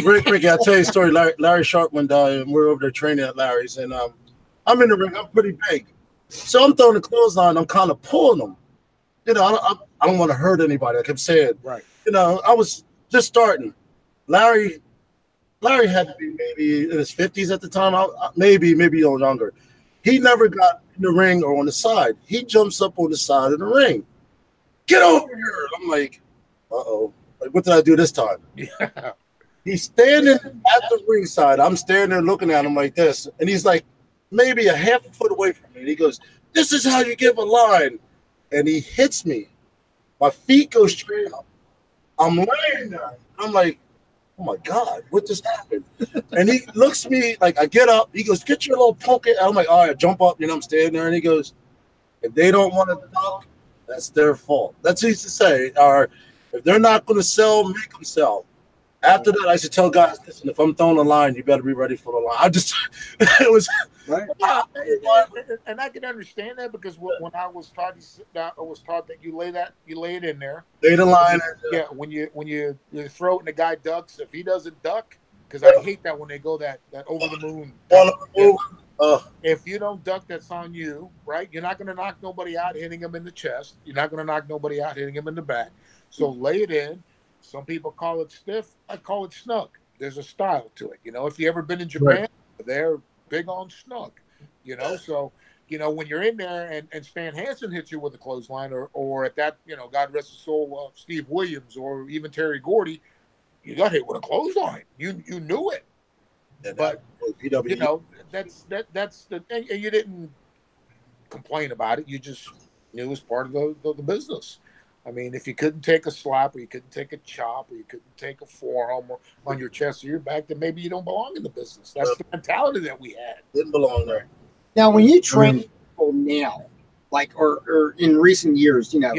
Ricky, I'll tell you a story. Larry Sharp went down, and we're over there training at Larry's, and I'm in the ring. I'm pretty big. So I'm throwing the clothesline. I'm kind of pulling them. You know, I don't want to hurt anybody. I kept saying, right. You know, I was just starting. Larry had to be maybe in his 50s at the time. Maybe a little younger. He never got in the ring or on the side. He jumps up on the side of the ring. Get over here. I'm like, uh-oh. Like, what did I do this time? Yeah. He's standing at the ringside. I'm standing there looking at him like this. And he's like maybe a half a foot away from me. And he goes, "This is how you give a line." And he hits me. My feet go straight up. I'm laying there. I'm like, oh my God, what just happened? And he looks at me like, I get up. He goes, "Get your little punk." I'm like, all right, jump up. You know, I'm standing there. And he goes, "If they don't want to talk, that's their fault." That's what he used to say. Or if they're not going to sell, make them sell. After that, I used to tell guys, "Listen, if I'm throwing a line, you better be ready for the line." It was right. And I can understand that, because when I was taught that you lay it in there. Lay the line. Yeah, when you throw it and the guy ducks, if he doesn't duck, because I hate that when they go that over the moon. If you don't duck, that's on you, right? You're not going to knock nobody out hitting him in the chest. You're not going to knock nobody out hitting him in the back. So lay it in. Some people call it stiff. I call it snug. There's a style to it. You know, if you ever been in Japan, they're big on snug. You know, so, you know, when you're in there and Stan Hansen hits you with a clothesline, or at that, you know, God rest his soul, Steve Williams, or even Terry Gordy, you got hit with a clothesline. You knew it. But, you know, that's the thing. And you didn't complain about it. You just knew it was part of the business. I mean, if you couldn't take a slap, or you couldn't take a chop, or you couldn't take a forearm on your chest or your back, then maybe you don't belong in the business. That's the mentality that we had. Didn't belong there. Now, when you train people now, like, or in recent years, you know,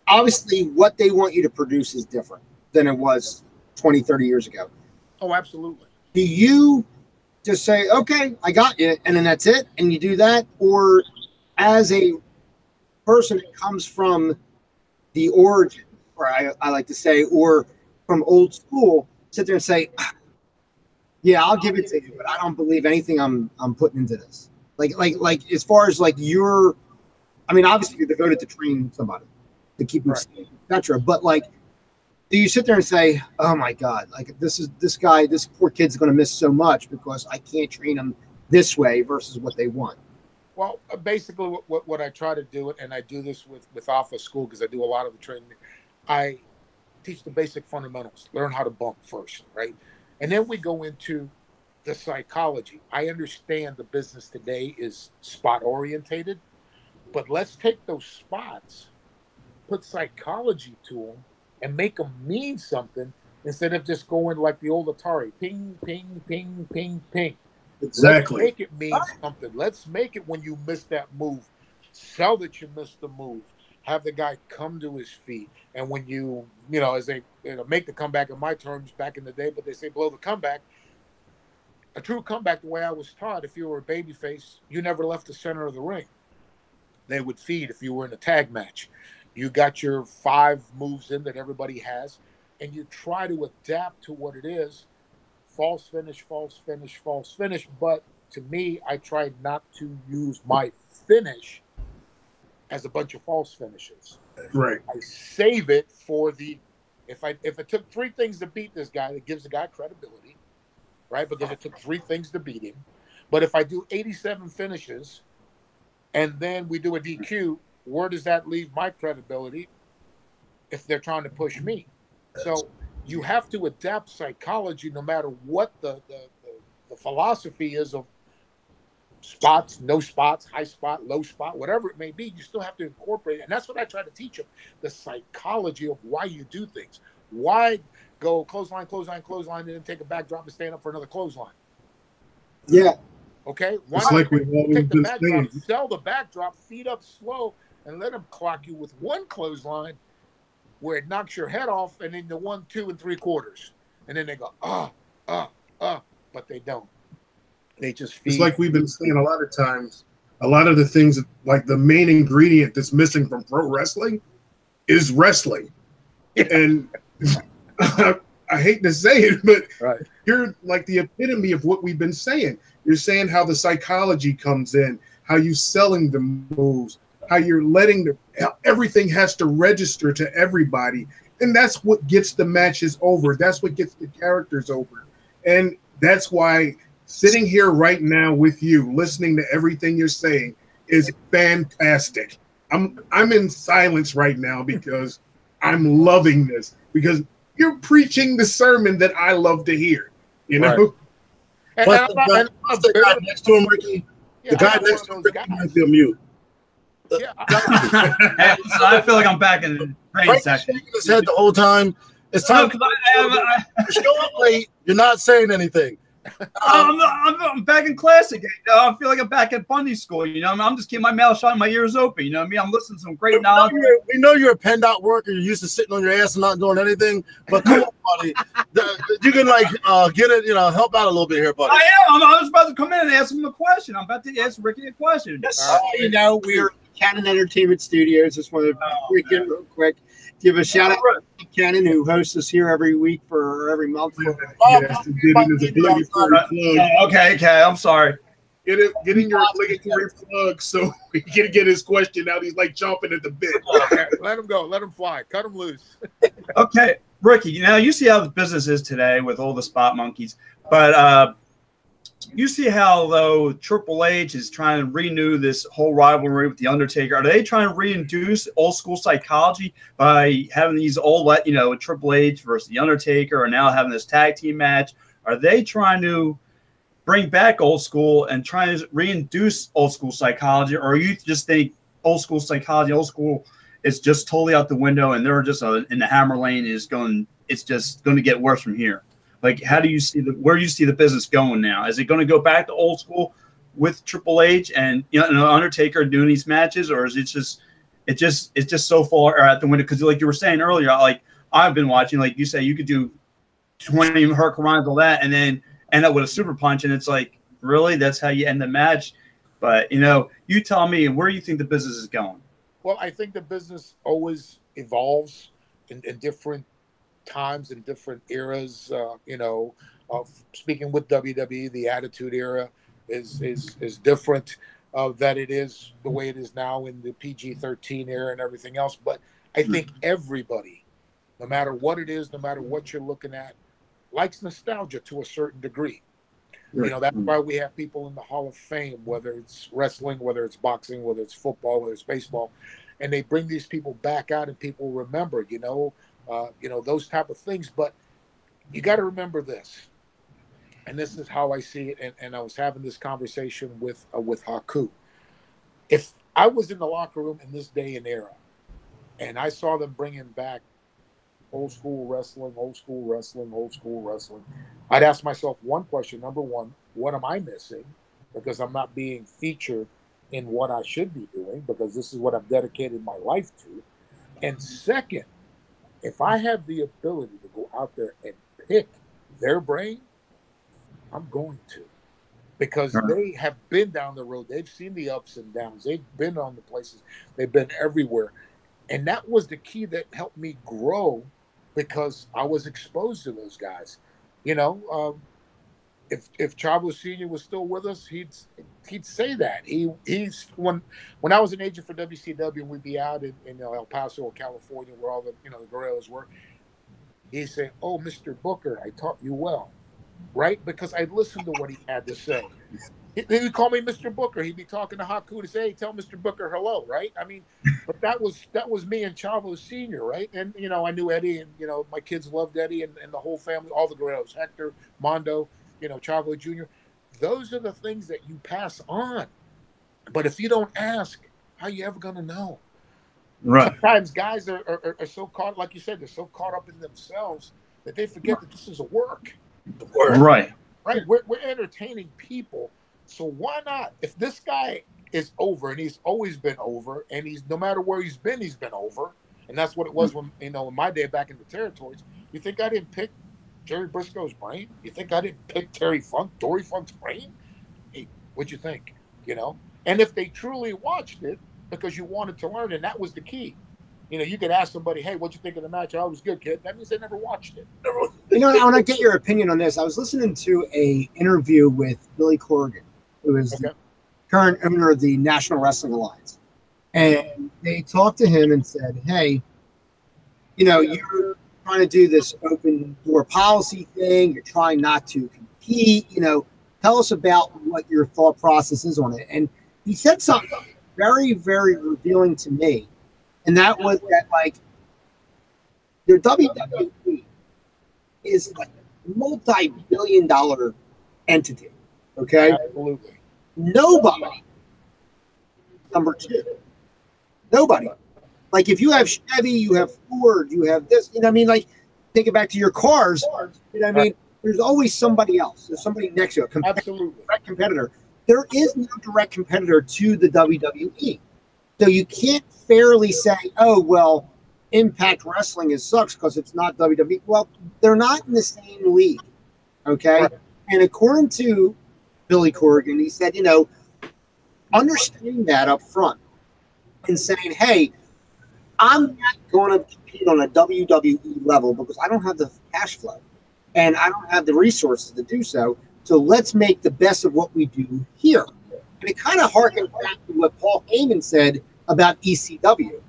obviously what they want you to produce is different than it was 20, 30 years ago. Oh, absolutely. Do you just say, "Okay, I got you," and then that's it, and you do that? Or as a person that comes from the origin, or I like to say, or from old school, sit there and say, "Yeah, I'll give it to you, but I don't believe anything I'm putting into this." Like as far as like I mean, obviously you're devoted to train somebody to keep them safe, etc. But like, do you sit there and say, "Oh my God, like this poor kid's going to miss so much because I can't train him this way versus what they want"? Well, basically what I try to do, and I do this with Alpha School, because I do a lot of the training, I teach the basic fundamentals, learn how to bump first, right? And then we go into the psychology. I understand the business today is spot orientated, but let's take those spots, put psychology to them, and make them mean something, instead of just going like the old Atari, ping, ping, ping, ping, ping. Exactly. Let's make it mean something. Let's make it, when you miss that move, sell that you missed the move. Have the guy come to his feet. And when you know, as they make the comeback, in my terms back in the day, but they say blow the comeback. A true comeback, the way I was taught, if you were a babyface, you never left the center of the ring. they would feed if you were in a tag match. You got your 5 moves in that everybody has, and you try to adapt to what it is. False finish, false finish, false finish. But to me, I tried not to use my finish as a bunch of false finishes. Right. I save it for the if it took 3 things to beat this guy, that gives the guy credibility, right? Because it took 3 things to beat him. But if I do 87 finishes and then we do a DQ, where does that leave my credibility if they're trying to push me? So you have to adapt psychology no matter what the philosophy is of spots, no spots, high spot, low spot, whatever it may be. You still have to incorporate it. And that's what I try to teach them, the psychology of why you do things. Why go clothesline, clothesline, clothesline, and then take a backdrop and stand up for another clothesline? Yeah. Okay? Why It's not like we've always take the been backdrop, saying. sell the backdrop, feet up slow, and let them clock you with one clothesline where it knocks your head off, and then the 1, 2, and 3/4. And then they go, but they don't. They just feed. It's like we've been saying a lot of times, a lot of the things, like the main ingredient that's missing from pro wrestling is wrestling. And I hate to say it, but right. You're like the epitome of what we've been saying. You're saying how the psychology comes in, how you selling the moves, how you're letting everything has to register to everybody. And that's what gets the matches over. That's what gets the characters over. And that's why sitting here right now with you, listening to everything you're saying is fantastic. I'm in silence right now because I'm loving this, because you're preaching the sermon that I love to hear, you know? Right. And the guy next to him, Ricky, the guy next to him, Ricky, might be a mute. Yeah, so I feel like I'm back in the training session. Shaking his head the whole time. It's time. You're showing up late. You're not saying anything. I'm back in class again. I feel like I'm back at Bundy school. You know, I'm just keeping my mouth shut and my ears open. You know what I mean? I'm listening to some great knowledge. We know you're a penned out worker. You're used to sitting on your ass and not doing anything. But come on, buddy. You can get it. Help out a little bit here, buddy. I am. I was about to come in and ask him a question. I'm about to ask Ricky a question. We're Cannon Entertainment Studios. Just want to break in real quick. Give a shout out to Cannon, who hosts us here every week for every month. Okay. I'm sorry. Getting your obligatory plug so we can get his question out. He's like chomping at the bit. Okay, let him go. Let him fly. Cut him loose. Okay, Ricky. You see how the business is today with all the spot monkeys, but you see how, though, Triple H is trying to renew this whole rivalry with The Undertaker. Are they trying to reintroduce old school psychology by having these Triple H versus The Undertaker, or now having this tag team match? Are they trying to bring back old school and trying to reintroduce old school psychology, or you just think old school psychology, old school is just totally out the window and they're just in the hammer lane it's just going to get worse from here? Like, how do you see where do you see the business going now? Is it going to go back to old school with Triple H and Undertaker doing these matches, or is it's just so far out the window? Because like you were saying earlier, like I've been watching, like you say, you could do 20 hurricanrans, all that, and then end up with a super punch, and it's like, really, that's how you end the match? But you tell me, where do you think the business is going? Well, I think the business always evolves in different times and different eras. Speaking with WWE, the Attitude Era is different that it is the way it is now in the PG-13 era and everything else. But I think everybody, no matter what it is, no matter what you're looking at, likes nostalgia to a certain degree. Right. That's why we have people in the Hall of Fame, whether it's wrestling, whether it's boxing, whether it's football, whether it's baseball, and they bring these people back out and people remember, those type of things. But you got to remember this, and this is how I see it. And I was having this conversation with Haku. If I was in the locker room in this day and era, and I saw them bringing back old school wrestling, I'd ask myself one question. Number one, what am I missing? Because I'm not being featured in what I should be doing, because this is what I've dedicated my life to. And second, if I have the ability to go out there and pick their brain, I'm going to. because they have been down the road. They've seen the ups and downs. They've been on the places. They've been everywhere. And that was the key that helped me grow, because I was exposed to those guys. You know, if Chavo Sr. was still with us, he'd say that. He's when I was an agent for WCW and we'd be out in El Paso or California where all the the Guerrillas were, he'd say, "Oh, Mr. Booker, I taught you well," right? Because I listened to what he had to say. He'd call me Mr. Booker. He'd be talking to Haku to say, "Hey, tell Mr. Booker hello," right? I mean, but that was me and Chavo Sr., right? And I knew Eddie, and my kids loved Eddie, and the whole family, all the Guerrillos, Hector, Mondo, Chavo Jr. Those are the things that you pass on. But if you don't ask, how are you ever going to know? Right. Sometimes guys are so caught, like you said, they're so caught up in themselves that they forget that this is a work. Right. Right. We're entertaining people. So why not? If this guy is over, and he's always been over, and he's, no matter where he's been over. And that's what it was when, in my day back in the territories. You think I didn't pick Jerry Briscoe's brain? You think I didn't pick Dory Funk's brain? Hey, what'd you think? And if they truly watched it because you wanted to learn, and that was the key. You could ask somebody, "Hey, what'd you think of the match?" "Oh, it was good, kid." That means they never watched it. I want to get your opinion on this. I was listening to a interview with Billy Corgan, who is the current owner of the National Wrestling Alliance. And they talked to him and said, "Hey, you're trying to do this open door policy thing. You're trying not to compete. Tell us about what your thought process is on it." And he said something very, very revealing to me. And that was that, like, your WWE is like a multi-billion-dollar entity. Okay? Absolutely. Nobody. Number two. Nobody. Like, if you have Chevy, you have Ford, you have this, like, take it back to your cars, there's always somebody else. There's somebody next to it. Absolutely. Direct competitor. There is no direct competitor to the WWE. So you can't fairly say, "Oh, well, Impact Wrestling sucks because it's not WWE." Well, they're not in the same league. Okay? Right. And according to Billy Corgan, he said, understanding that up front and saying, "Hey, I'm not going to compete on a WWE level because I don't have the cash flow and I don't have the resources to do so. So let's make the best of what we do here." And it kind of harkens back to what Paul Heyman said about ECW.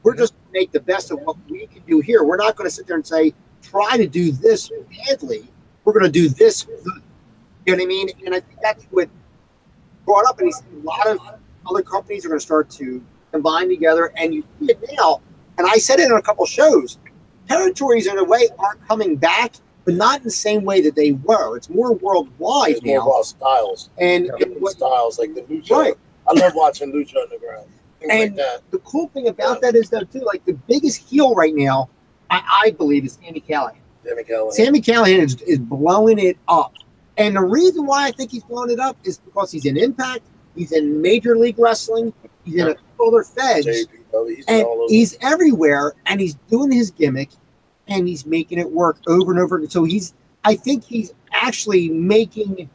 We're just going to make the best of what we can do here. We're not going to sit there and say, try to do this badly. We're going to do this good. You know what I mean? And I think that's what brought up. And he said a lot of other companies are going to start to combine together. And you see it now. And I said it in a couple shows. Territories, in a way, aren't coming back, but not in the same way that they were. It's more worldwide now. More about styles. And styles like the Lucha. Right. I love watching Lucha Underground. And like the cool thing about that is, though, too, like the biggest heel right now, I believe, is Sami Callihan. Sami Callihan is blowing it up. And the reason why I think he's blowing it up is because he's in Impact, he's in Major League Wrestling, he's in other feds, and he's everywhere, and he's doing his gimmick, and he's making it work over and over. So I think he's actually making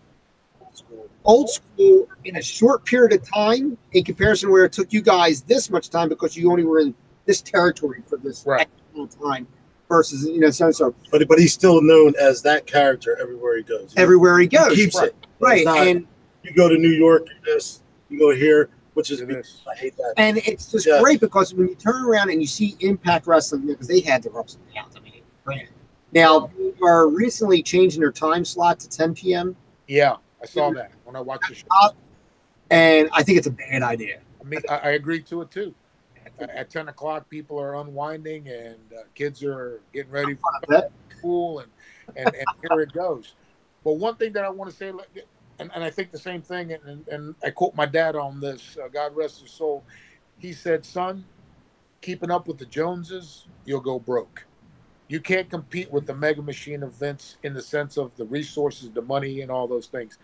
old school in a short period of time in comparison where it took you guys this much time because you only were in this territory for this time versus, so. But he's still known as that character everywhere he goes. Everywhere he goes. He keeps it. Right. And you go to New York, you go here, which is, I hate that. And it's just great because when you turn around and you see Impact Wrestling, because they had their ups and downs. I mean, granted. Now, they are recently changing their time slot to 10 p.m. Yeah, I saw that when I watched the show. And I think it's a bad idea. I mean, I agree to it, too. At 10 o'clock, people are unwinding and kids are getting ready for school, and here it goes. But one thing that I want to say, and I think the same thing, and I quote my dad on this, God rest his soul. He said, "Son, keeping up with the Joneses, you'll go broke. You can't compete with the mega machine of Vince in the sense of the resources, the money, and all those things.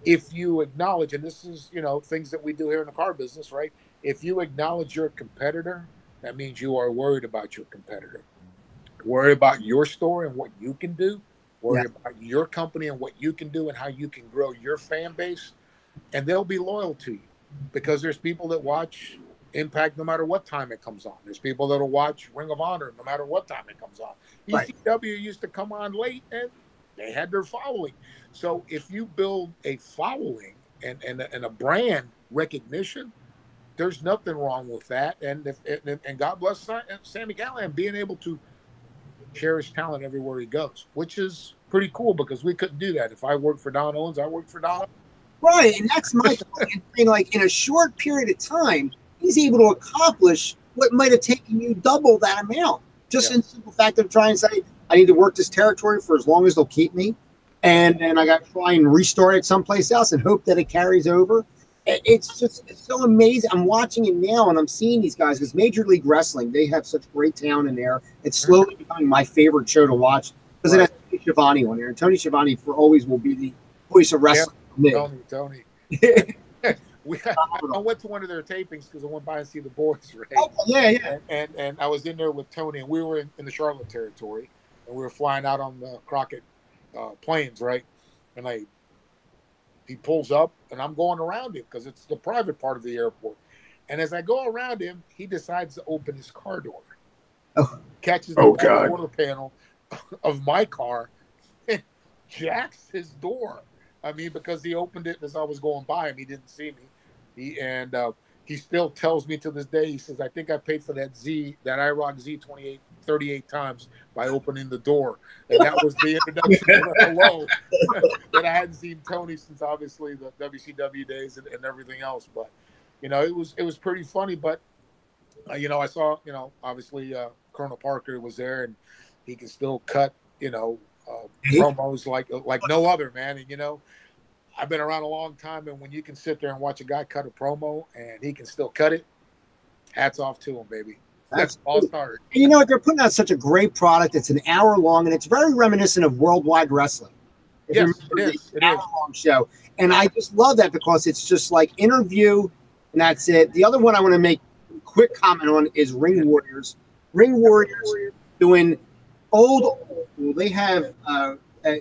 If you acknowledge, and this is, things that we do here in the car business, right? If you acknowledge your competitor, that means you are worried about your competitor. Worried about your story and what you can do. Worry about your company and what you can do and how you can grow your fan base, and they'll be loyal to you because there's people that watch Impact no matter what time it comes on. There's people that'll watch Ring of Honor no matter what time it comes on. ECW used to come on late and they had their following. So if you build a following and a brand recognition, there's nothing wrong with that. And God bless Sammy Callahan being able to share his talent everywhere he goes, which is pretty cool because we couldn't do that. If I worked for Don Owens, I worked for Don. Right, and that's my thing. Like in a short period of time, he's able to accomplish what might have taken you double that amount. Just in the simple fact of trying to say, I need to work this territory for as long as they'll keep me. And then I got to try and restart it someplace else and hope that it carries over. It's so amazing. I'm watching it now and I'm seeing these guys because Major League Wrestling, they have such great talent in there. It's slowly becoming my favorite show to watch because it has Tony Schiavone on there. And Tony Schiavone for always will be the voice of wrestling for me. Tony. I went to one of their tapings because I went by and see the boys, right? Oh, yeah. And I was in there with Tony, and we were in the Charlotte territory, and we were flying out on the Crockett planes, right? And he pulls up, and I'm going around him because it's the private part of the airport. And as I go around him, he decides to open his car door, catches the quarter panel of my car, and jacks his door. I mean, because he opened it as I was going by him, he didn't see me. He still tells me to this day, he says, I think I paid for that IROC Z 38 times by opening the door. And that was the introduction to hello that I hadn't seen Tony since obviously the WCW days and everything else. But, it was pretty funny. But, I saw, obviously Colonel Parker was there and he can still cut, promos like no other, man. And, I've been around a long time, and when you can sit there and watch a guy cut a promo and he can still cut it, hats off to him, baby. That's all started. And you know what? They're putting out such a great product. It's an hour long, and it's very reminiscent of Worldwide Wrestling. Yes, it is. It's an hour-long show. And I just love that because it's just like interview, and that's it. The other one I want to make a quick comment on is Ring Warriors. Ring Warriors doing old. They have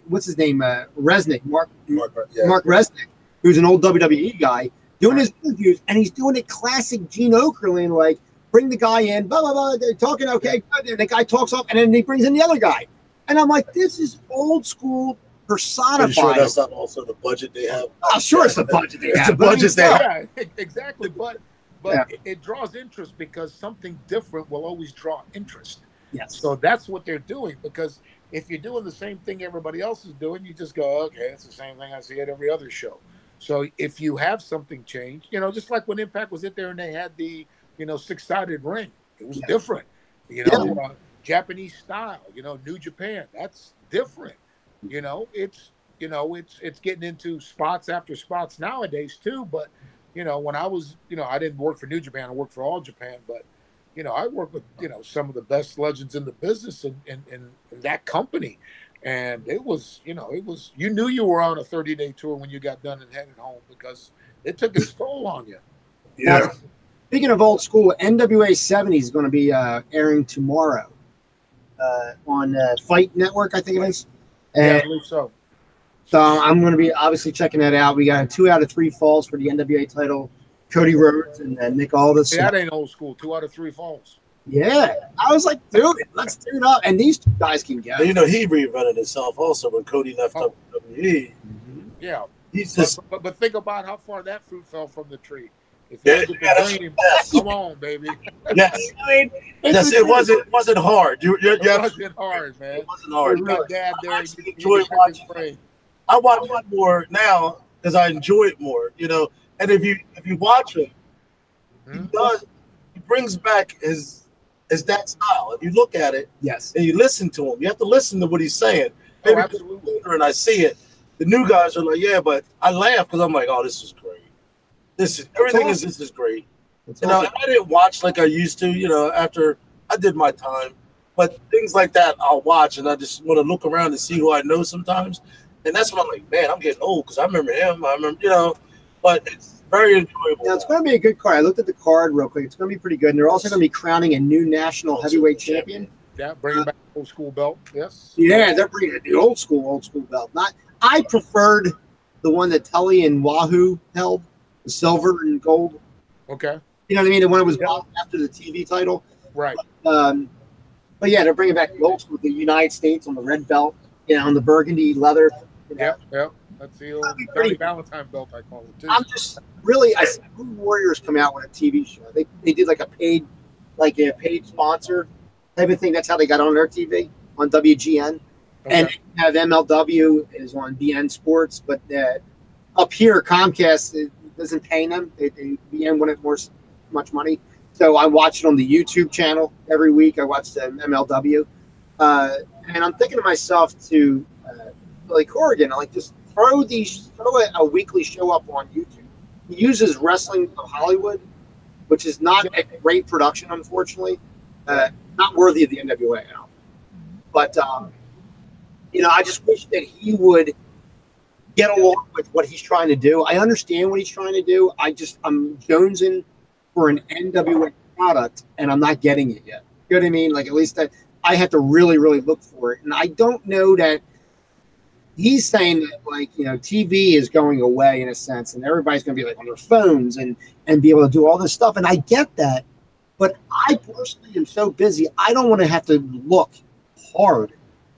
what's his name? Resnick, Mark Resnick, who's an old WWE guy, doing his interviews, and he's doing it classic Gene Okerlund, like bring the guy in, blah blah blah. They're talking, okay, and the guy talks off, and then he brings in the other guy, and I'm like, this is old school personified. Sure that's not also the budget they have. Oh, sure, it's the budget they have. It's the budget they have. Yeah, exactly. But it draws interest because something different will always draw interest. Yes. So that's what they're doing, because if you're doing the same thing everybody else is doing, you just go, okay, it's the same thing I see at every other show. So if you have something change, just like when Impact was in there and they had the, 6-sided ring, it was different, Japanese style, New Japan, that's different. It's getting into spots after spots nowadays too. But, when I was, I didn't work for New Japan, I worked for All Japan, but I work with, some of the best legends in the business in that company. And it was, you knew you were on a 30-day tour when you got done and headed home because it took its toll on you. Yeah. Now, speaking of old school, NWA 70 is going to be airing tomorrow on Fight Network, I think it is. Yeah, I believe so. So I'm going to be obviously checking that out. We got 2 out of 3 falls for the NWA title. Cody Rhodes and Nick Aldis. See, that ain't old school. 2 out of 3 falls. Yeah. I was like, dude, let's do it up. And these 2 guys can go. He reinvented himself also when Cody left WWE. Yeah. He's just, but think about how far that fruit fell from the tree. If you look at the dream, come on, baby. Yes. It wasn't hard. It wasn't hard, man. It wasn't hard. You got dad there. I enjoy watching. I watch it more now because I enjoy it more, And if you watch him, he brings back his that style. If you look at it, yes, and you listen to him, you have to listen to what he's saying. Maybe absolutely. And I see it. The new guys are like, yeah, but I laugh because I'm like, oh, this is great. This is great. I didn't watch like I used to, after I did my time. But things like that, I'll watch, and I just want to look around and see who I know sometimes. And that's when I'm like, man, I'm getting old because I remember him. I remember, but it's very enjoyable. Now, it's going to be a good card. I looked at the card real quick. It's going to be pretty good. And they're also going to be crowning a new national heavyweight champion. Yeah, bringing back the old school belt. Yes. Yeah, they're bringing the old school belt. Not, I preferred the one that Tully and Wahoo held, the silver and gold. Okay. You know what I mean? The one that was bought after the TV title. Right. But yeah, they're bringing back the old school, the United States on the red belt, you know, on the burgundy leather. You know. Yeah. That's the old Johnny Valentine belt, I call it too. I'm just really, I see Blue Warriors come out with a TV show. They did like a paid sponsor type of thing. That's how they got on their TV on WGN. Okay. And have MLW is on BN Sports, but up here Comcast it doesn't pay them. BN wanted much money, so I watch it on the YouTube channel every week. I watch the MLW, and I'm thinking to myself to Billy Corrigan, like just throw a weekly show up on YouTube. He uses Wrestling of Hollywood, which is not a great production, unfortunately, not worthy of the NWA now. But you know, I just wish that he would get along with what he's trying to do. I understand what he's trying to do. I'm jonesing for an NWA product, and I'm not getting it yet. You know what I mean? Like, at least that I have to really, really look for it. And I don't know that he's saying that, like, you know, TV is going away in a sense, and everybody's going to be like on their phones and be able to do all this stuff. And I get that, but I personally am so busy. I don't want to have to look hard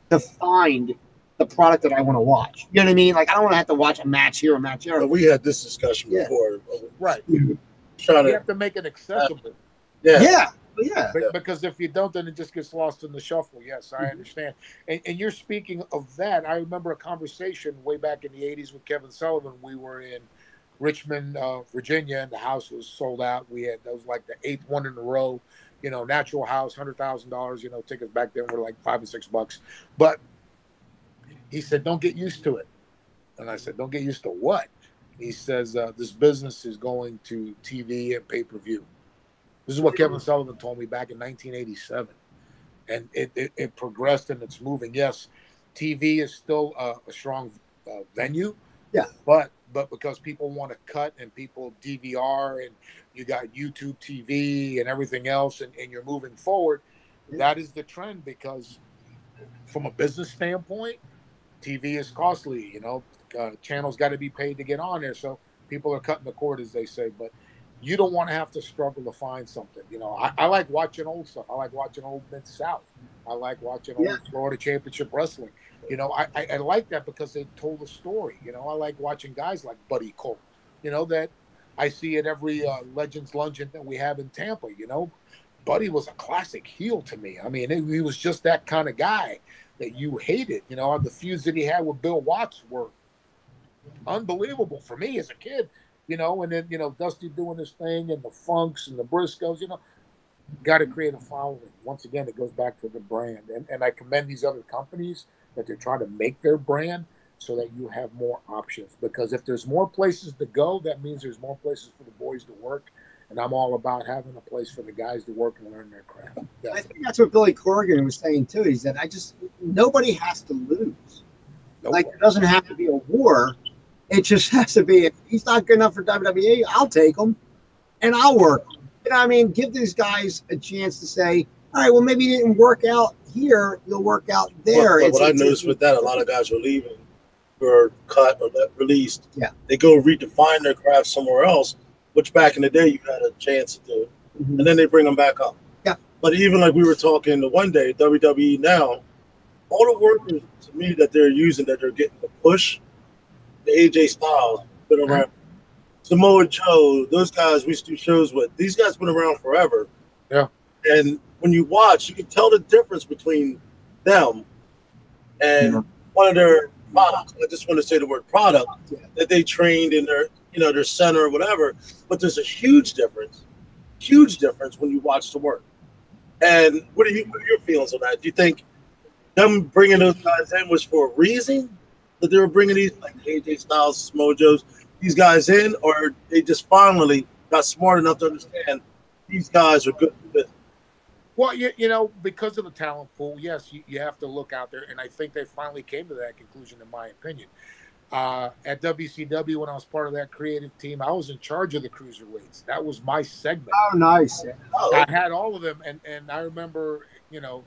to find the product that I want to watch. You know what I mean? Like, I don't want to have to watch a match here, a match there. We had this discussion before. Right. You have to make it accessible. Yeah. Because if you don't, then it just gets lost in the shuffle. Yes, I understand. And you're speaking of that. I remember a conversation way back in the 80s with Kevin Sullivan. We were in Richmond, Virginia, and the house was sold out. That was like the 8th one in a row. You know, natural house, $100,000. You know, tickets back then were like $5 or $6. But he said, "Don't get used to it." And I said, "Don't get used to what?" He says, "This business is going to TV and pay-per-view." This is what Kevin Sullivan told me back in 1987, and it progressed and it's moving. Yes, TV is still a strong venue. Yeah, but because people want to cut and people DVR and you got YouTube TV and everything else and you're moving forward, that is the trend because from a business standpoint, TV is costly. You know, channels got to be paid to get on there. So people are cutting the cord, as they say, but you don't want to have to struggle to find something. You know, I like watching old stuff. I like watching old Mid-South. I like watching old Florida Championship Wrestling. You know, I like that because they told a story. You know, I like watching guys like Buddy Cole, you know, that I see at every Legends Luncheon that we have in Tampa. You know, Buddy was a classic heel to me. I mean, he was just that kind of guy that you hated. You know, the feuds that he had with Bill Watts were unbelievable for me as a kid. You know, and then, you know, Dusty doing his thing and the Funks and the Briscoes, you know, got to create a following. Once again, it goes back to the brand. And I commend these other companies that they're trying to make their brand so that you have more options. Because if there's more places to go, that means there's more places for the boys to work. And I'm all about having a place for the guys to work and learn their craft. I think that's what Billy Corrigan was saying, too. He said, nobody has to lose. Nope. Like, it doesn't have to be a war. It just has to be, if he's not good enough for WWE, I'll take him and I'll work him. You know what I mean? Give these guys a chance to say, all right, well, maybe it didn't work out here. You'll work out there. But what I noticed with that, a lot of guys are leaving or cut or released. Yeah. They go redefine their craft somewhere else, which back in the day you had a chance to do. Mm-hmm. And then they bring them back up. Yeah. But even like we were talking the one day, WWE now, all the workers to me that they're using, that they're getting the push, the AJ Styles been around, Samoa Joe, those guys we used to do shows with. These guys been around forever. Yeah. And when you watch, you can tell the difference between them and one of their products. I just want to say the word product that they trained in their, you know, their center or whatever. But there's a huge difference when you watch the work. And what are your feelings on that? Do you think them bringing those guys in was for a reason? That they were bringing these like AJ Styles, Smojos, these guys in, or they just finally got smart enough to understand these guys are good for business? Well, you know, because of the talent pool, yes, you have to look out there, and I think they finally came to that conclusion, in my opinion. At WCW, when I was part of that creative team, I was in charge of the cruiserweights. That was my segment. Oh, nice. I had all of them, and I remember, you know,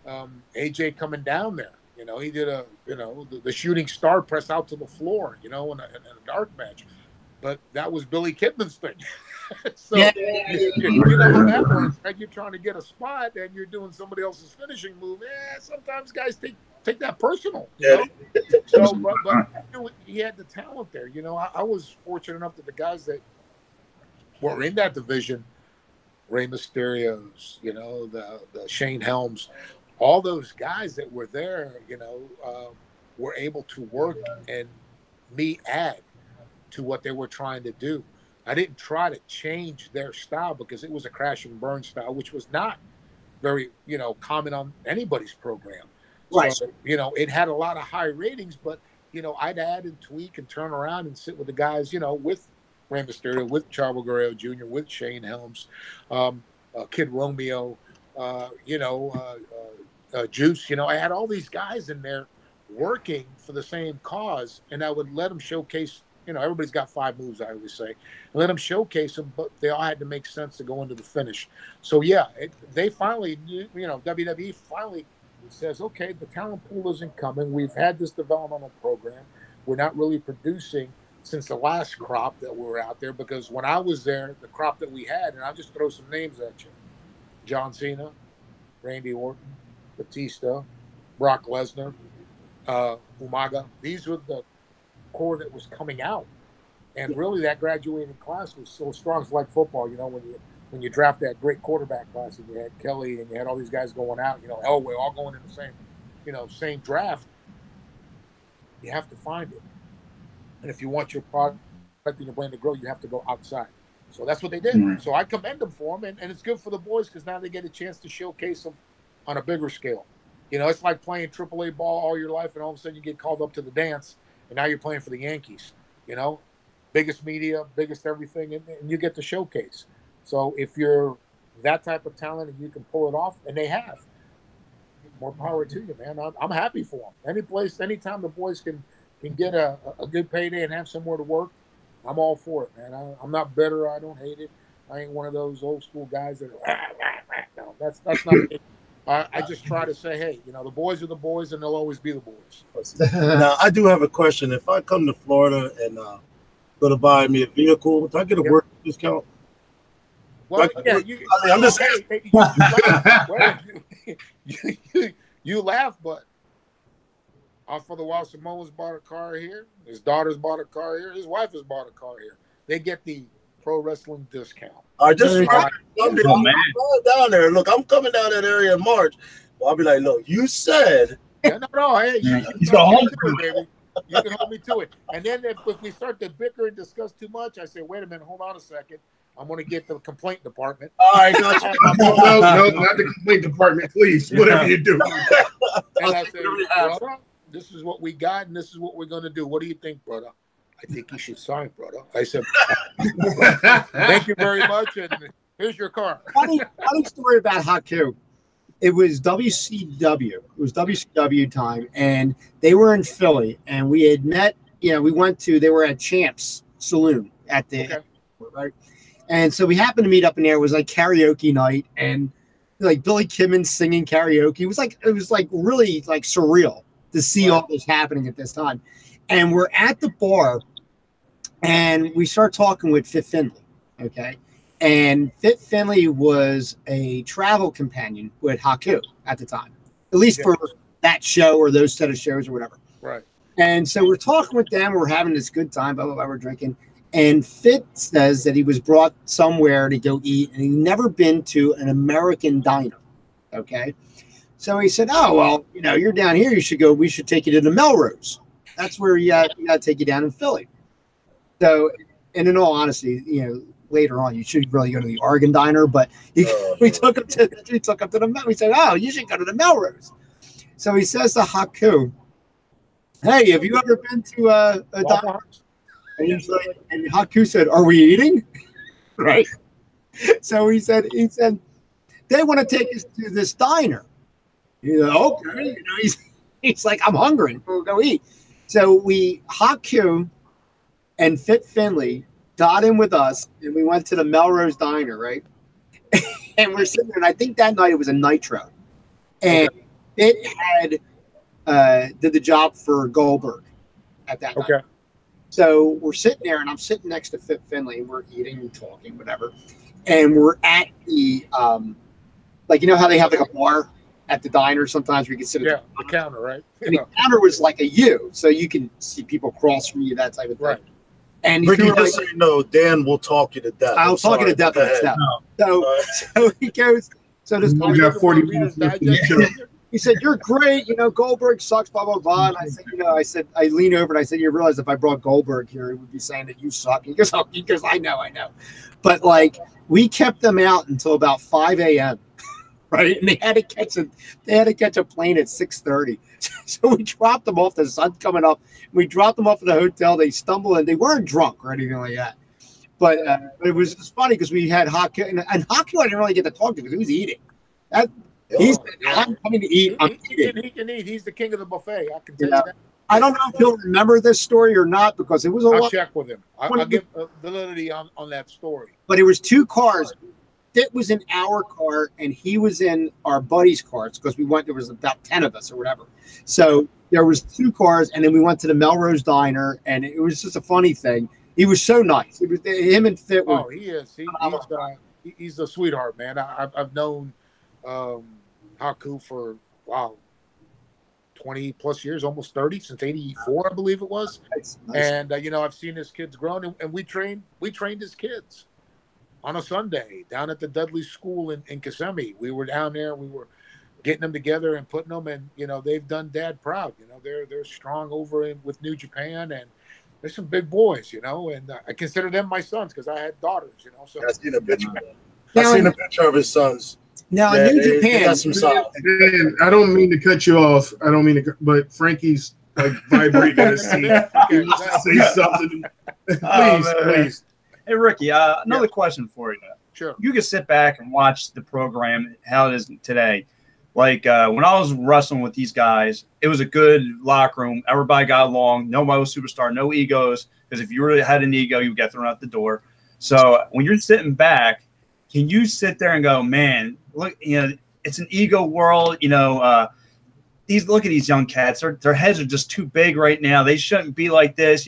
AJ coming down there. You know, he did the shooting star press out to the floor, you know, in a dark match. But that was Billy Kidman's thing. So you know how that works. Like you're trying to get a spot and you're doing somebody else's finishing move. Sometimes guys take that personal. You know? So, but you know, he had the talent there. You know, I was fortunate enough that the guys that were in that division, Rey Mysterio's, you know, the Shane Helms, all those guys that were there, you know, were able to work and add to what they were trying to do. I didn't try to change their style because it was a crash and burn style, which was not very, you know, common on anybody's program. Right. So, you know, it had a lot of high ratings, but, you know, I'd add and tweak and turn around and sit with the guys, you know, with Rey Mysterio, with Chavo Guerrero Jr., with Shane Helms, Kid Romeo, you know, Juice. You know, I had all these guys in there working for the same cause, and I would let them showcase. You know, everybody's got 5 moves, I always say. Let them showcase them, but they all had to make sense to go into the finish. So, yeah, they finally, you know, WWE finally says, okay, the talent pool isn't coming. We've had this developmental program. We're not really producing since the last crop that were out there, because when I was there, the crop that we had, and I'll just throw some names at you: John Cena, Randy Orton, Batista, Brock Lesnar, Umaga. These were the core that was coming out, and really that graduating class was so strong. It's like football, you know, when you draft that great quarterback class, and you had Kelly and you had all these guys going out, you know, Elway, all going in the same draft. You have to find it, and if you want your product and your brand to grow, you have to go outside. So that's what they did. Mm-hmm. So I commend them for them, and it's good for the boys because now they get a chance to showcase them on a bigger scale. You know, it's like playing AAA ball all your life, and all of a sudden you get called up to the dance. And now you're playing for the Yankees, you know, biggest media, biggest everything, and you get to showcase. So if you're that type of talent and you can pull it off, and they have, more power to you, man. I'm happy for them. Anytime the boys can get a good payday and have somewhere to work, I'm all for it, man. I'm not bitter. I don't hate it. I ain't one of those old school guys that no, that's not me. I just try to say, hey, you know, the boys are the boys, and they'll always be the boys. Now, I do have a question. If I come to Florida and go to buy me a vehicle, do I get a work discount? Well, yeah, I'm just you laugh, but for the while, Samoa's bought a car here. His daughter's bought a car here. His wife has bought a car here. They get the pro wrestling discount. I'm down there. Look, I'm coming down that area in March. Well, I'll be like, look, you said. Yeah, no, hey, you can hold me to it. And then if we start to bicker and discuss too much, I say, wait a minute, hold on a second. I'm going to get the complaint department. All right, gotcha. No, not the complaint department, please. Whatever you do. And I say, brother, this is what we got, and this is what we're going to do. What do you think, brother? I think you should sign, brother. I said, thank you very much, and here's your car. Funny story about Haku. It was WCW. It was WCW time, and they were in Philly, and we had met. You know, they were at Champs Saloon at the airport, right? And so we happened to meet up in there. It was like karaoke night, and like Billy Kidman singing karaoke. It was like really like surreal to see all this happening at this time. And we're at the bar, and we start talking with Fit Finley, okay? And Fit Finley was a travel companion with Haku at the time, at least for that show or those set of shows or whatever. Right. And so we're talking with them. We're having this good time, blah, blah, blah, we're drinking. And Fit says that he was brought somewhere to go eat, and he'd never been to an American diner, okay? So he said, oh, well, you know, you're down here. We should take you to the Melrose. That's where you got to take you down in Philly. So, and in all honesty, you know, later on, you should really go to the Oregon Diner, but we took him to the. We said, "Oh, you should go to the Melrose." So he says to Haku, "Hey, have you ever been to a diner?" And he's like, and Haku said, "Are we eating?" Right. So he said, they want to take us to this diner. You know, okay. You know, he's like, "I'm hungry. We'll go eat." So Haku and Fit Finley got in with us, and we went to the Melrose Diner, right? And we're sitting there, and I think that night it was a Nitro. And It had did the job for Goldberg at that time. So we're sitting there, and I'm sitting next to Fit Finley, and we're eating and talking, whatever. And we're at the like, you know how they have like a bar at the diner sometimes where you can sit at the counter, right? And the counter was like a U, so you can see people cross from you, that type of thing. Right. And Ricky, just so you know, Dan will talk you to death. I'll talk you to death on this now. So he goes, so this We got 40 minutes left in the show. He said, "You're great. You know, Goldberg sucks, blah, blah, blah." And I said, I lean over and I said, "You realize if I brought Goldberg here, he would be saying that you suck." He goes, "Oh," because I know. But like, we kept them out until about 5 a.m. Right? And they had to catch a plane at 6:30. So we dropped them off. The sun's coming up. We dropped them off at the hotel. They stumbled, and they weren't drunk or anything like that. But it was just funny because we had Haku, and Haku I didn't really get to talk to because he was eating. I'm coming to eat. He can eat. He's the king of the buffet. I can tell you that. I don't know if he'll remember this story or not because it was a lot. I'll check with him. I'll give validity on that story. But it was two cars. It was in our car, and he was in our buddy's cars because we went. There was about 10 of us or whatever. So there was two cars, and then we went to the Melrose Diner, and it was just a funny thing. He was so nice. It was him and Fit. Oh, he is. He's a sweetheart, man. I've known Haku for 20 plus years, almost 30, since 84, I believe it was. Nice. And I've seen his kids grown, and we trained his kids on a Sunday down at the Dudley School in Kissimmee. We were down there, we were getting them together and putting them, and they've done Dad proud. They're strong over with New Japan, and they're some big boys, and I consider them my sons because I had daughters, so I've seen a picture. I've seen a picture of his sons. Now, in New Japan, got some size. Man, I don't mean to cut you off. But Frankie's like vibrating in his seat. He wants to say something. Please. Hey, Ricky, another question for you. Sure. You can sit back and watch the program, how it is today. Like when I was wrestling with these guys, it was a good locker room. Everybody got along. Nobody was superstar. No egos. Because if you really had an ego, you would get thrown out the door. So when you're sitting back, can you sit there and go, man, look, it's an ego world. Look at these young cats. Their heads are just too big right now. They shouldn't be like this.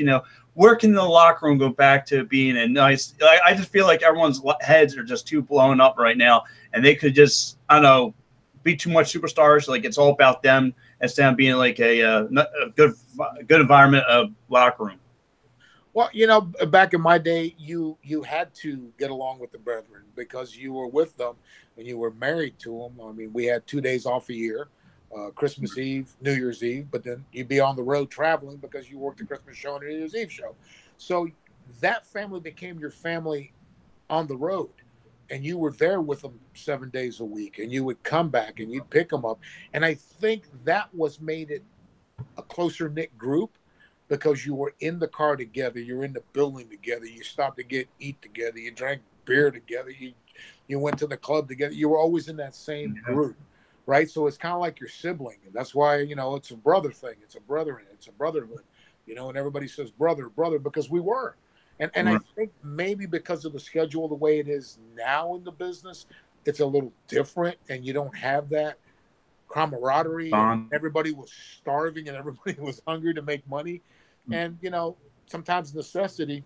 Where can the locker room go back to being a nice? I just feel like everyone's heads are just too blown up right now, and they could just, I don't know, be too much superstars. Like it's all about them instead of being like a good environment of locker room. Well, back in my day, you had to get along with the brethren because you were with them and you were married to them. I mean, we had 2 days off a year, Christmas Eve, New Year's Eve, but then you'd be on the road traveling because you worked the Christmas show and New Year's Eve show. So that family became your family on the road, and you were there with them 7 days a week, and you would come back and you'd pick them up. And I think that made it a closer knit group. Because you were in the car together, you're in the building together, you stopped to eat together, you drank beer together, you went to the club together. You were always in that same group, right? So it's kind of like your sibling, and that's why it's a brother thing, it's a brotherhood, it's a brotherhood, and everybody says brother, because we were, and I think maybe because of the schedule the way it is now in the business, it's a little different, and you don't have that camaraderie. Everybody was starving and everybody was hungry to make money. And, sometimes necessity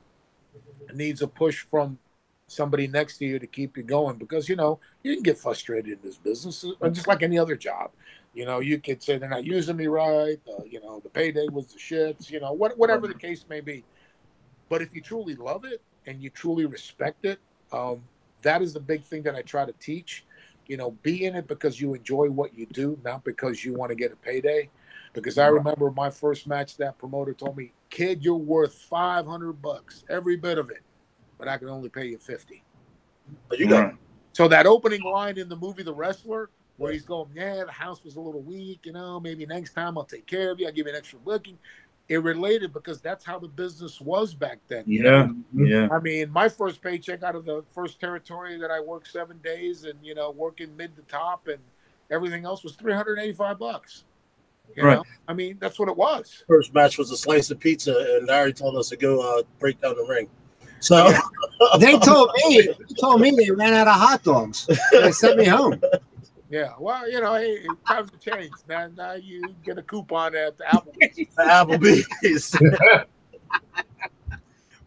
needs a push from somebody next to you to keep you going because, you can get frustrated in this business just like any other job. You could say they're not using me right. The payday was the shits, whatever the case may be. But if you truly love it and you truly respect it, that is the big thing that I try to teach. Be in it because you enjoy what you do, not because you want to get a payday. Because I remember my first match, that promoter told me, "Kid, you're worth $500, every bit of it, but I can only pay you 50." But you got it. So that opening line in the movie The Wrestler, where he's going, "Yeah, the house was a little weak, maybe next time I'll take care of you. I'll give you an extra booking." It related because that's how the business was back then. Yeah. I mean, my first paycheck out of the first territory that I worked 7 days and, working mid to top and everything else was $385. You know? I mean, that's what it was. First match was a slice of pizza, and Larry told us to go break down the ring. So they told me they ran out of hot dogs. They sent me home. Yeah, well, you know, hey, times have changed. Now you get a coupon at the Applebee's. Applebee's.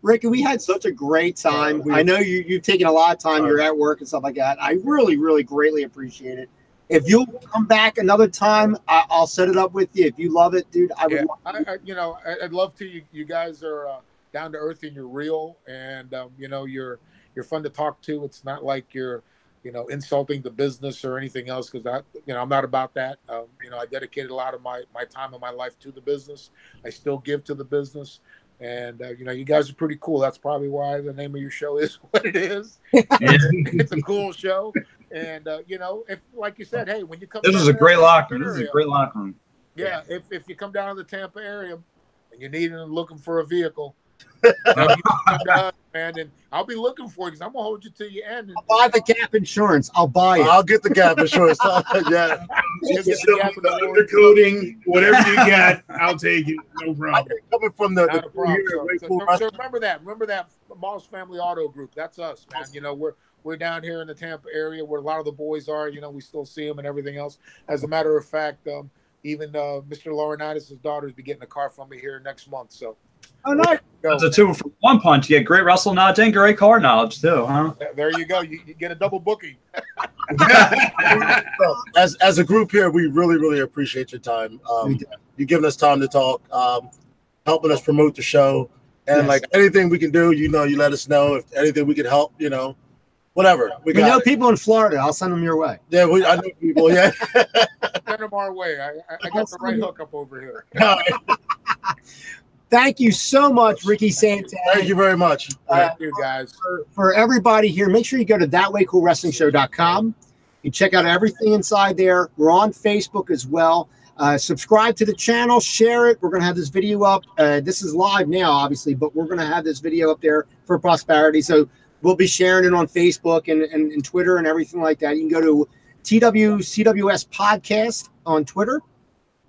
Ricky, we had such a great time. I know you've taken a lot of time. You're at work and stuff like that. I really, really greatly appreciate it. If you'll come back another time, I'll set it up with you. If you love it, dude, I would. I'd love to. You guys are down to earth and you're real, and you know, you're fun to talk to. It's not like you're, you know, insulting the business or anything else, because I'm not about that. You know, I dedicated a lot of my time and my life to the business. I still give to the business. And, you know, you guys are pretty cool. That's probably why the name of your show is what it is. It's a cool show. And, you know, if, like you said, hey, when you come this is a great locker room. This is a great locker room. Yeah, if you come down to the Tampa area and you need and looking for a vehicle, you come down, man, and I'll be looking for you, because I'm going to hold you to your end. I'll buy the gap insurance. I'll buy it. I'll get the gap insurance. Yeah. Undercoating, whatever you got, I'll take it. No problem. Coming from the so remember that Moss Family Auto Group. That's us, man. You know, we're down here in the Tampa area where a lot of the boys are. You know, we still see them and everything else. As a matter of fact, even Mr. Laurinaitis' daughter's be getting a car from me here next month. So. Oh, nice. That's a 2-for-1 punch. You get great wrestling knowledge and great car knowledge too, huh? There you go. You get a double booking. As a group here, we really, really appreciate your time. You giving us time to talk, helping us promote the show, and like anything we can do, you know, you let us know. If anything we can help, you know, whatever. We know people in Florida. I'll send them your way. Yeah, I know people. Yeah, send them our way. I got the right hookup over here. Thank you so much, Ricky Santana. Thank you very much. Thank you, guys. For everybody here, make sure you go to thatwaycoolwrestlingshow.com. You check out everything inside there. We're on Facebook as well. Subscribe to the channel, share it. We're going to have this video up. This is live now, obviously, but we're going to have this video up there for prosperity. So we'll be sharing it on Facebook and Twitter and everything like that. You can go to TWCWS Podcast on Twitter.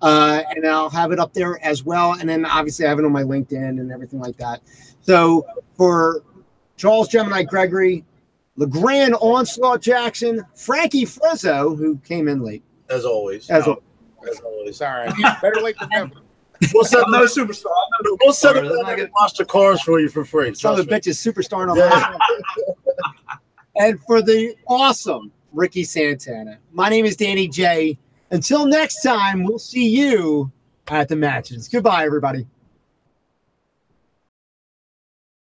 And I'll have it up there as well. And then obviously I have it on my LinkedIn and everything like that. So for Charles Gemini Gregory, LeGrand Onslaught Jackson, Frankie Frizzo, who came in late. As always. Sorry. Better late than never. We'll set no superstar. We'll set up and watch the cars for you for free. Some of the bitches superstar on And for the awesome Ricky Santana, my name is Danny J. Until next time, we'll see you at the matches. Goodbye, everybody.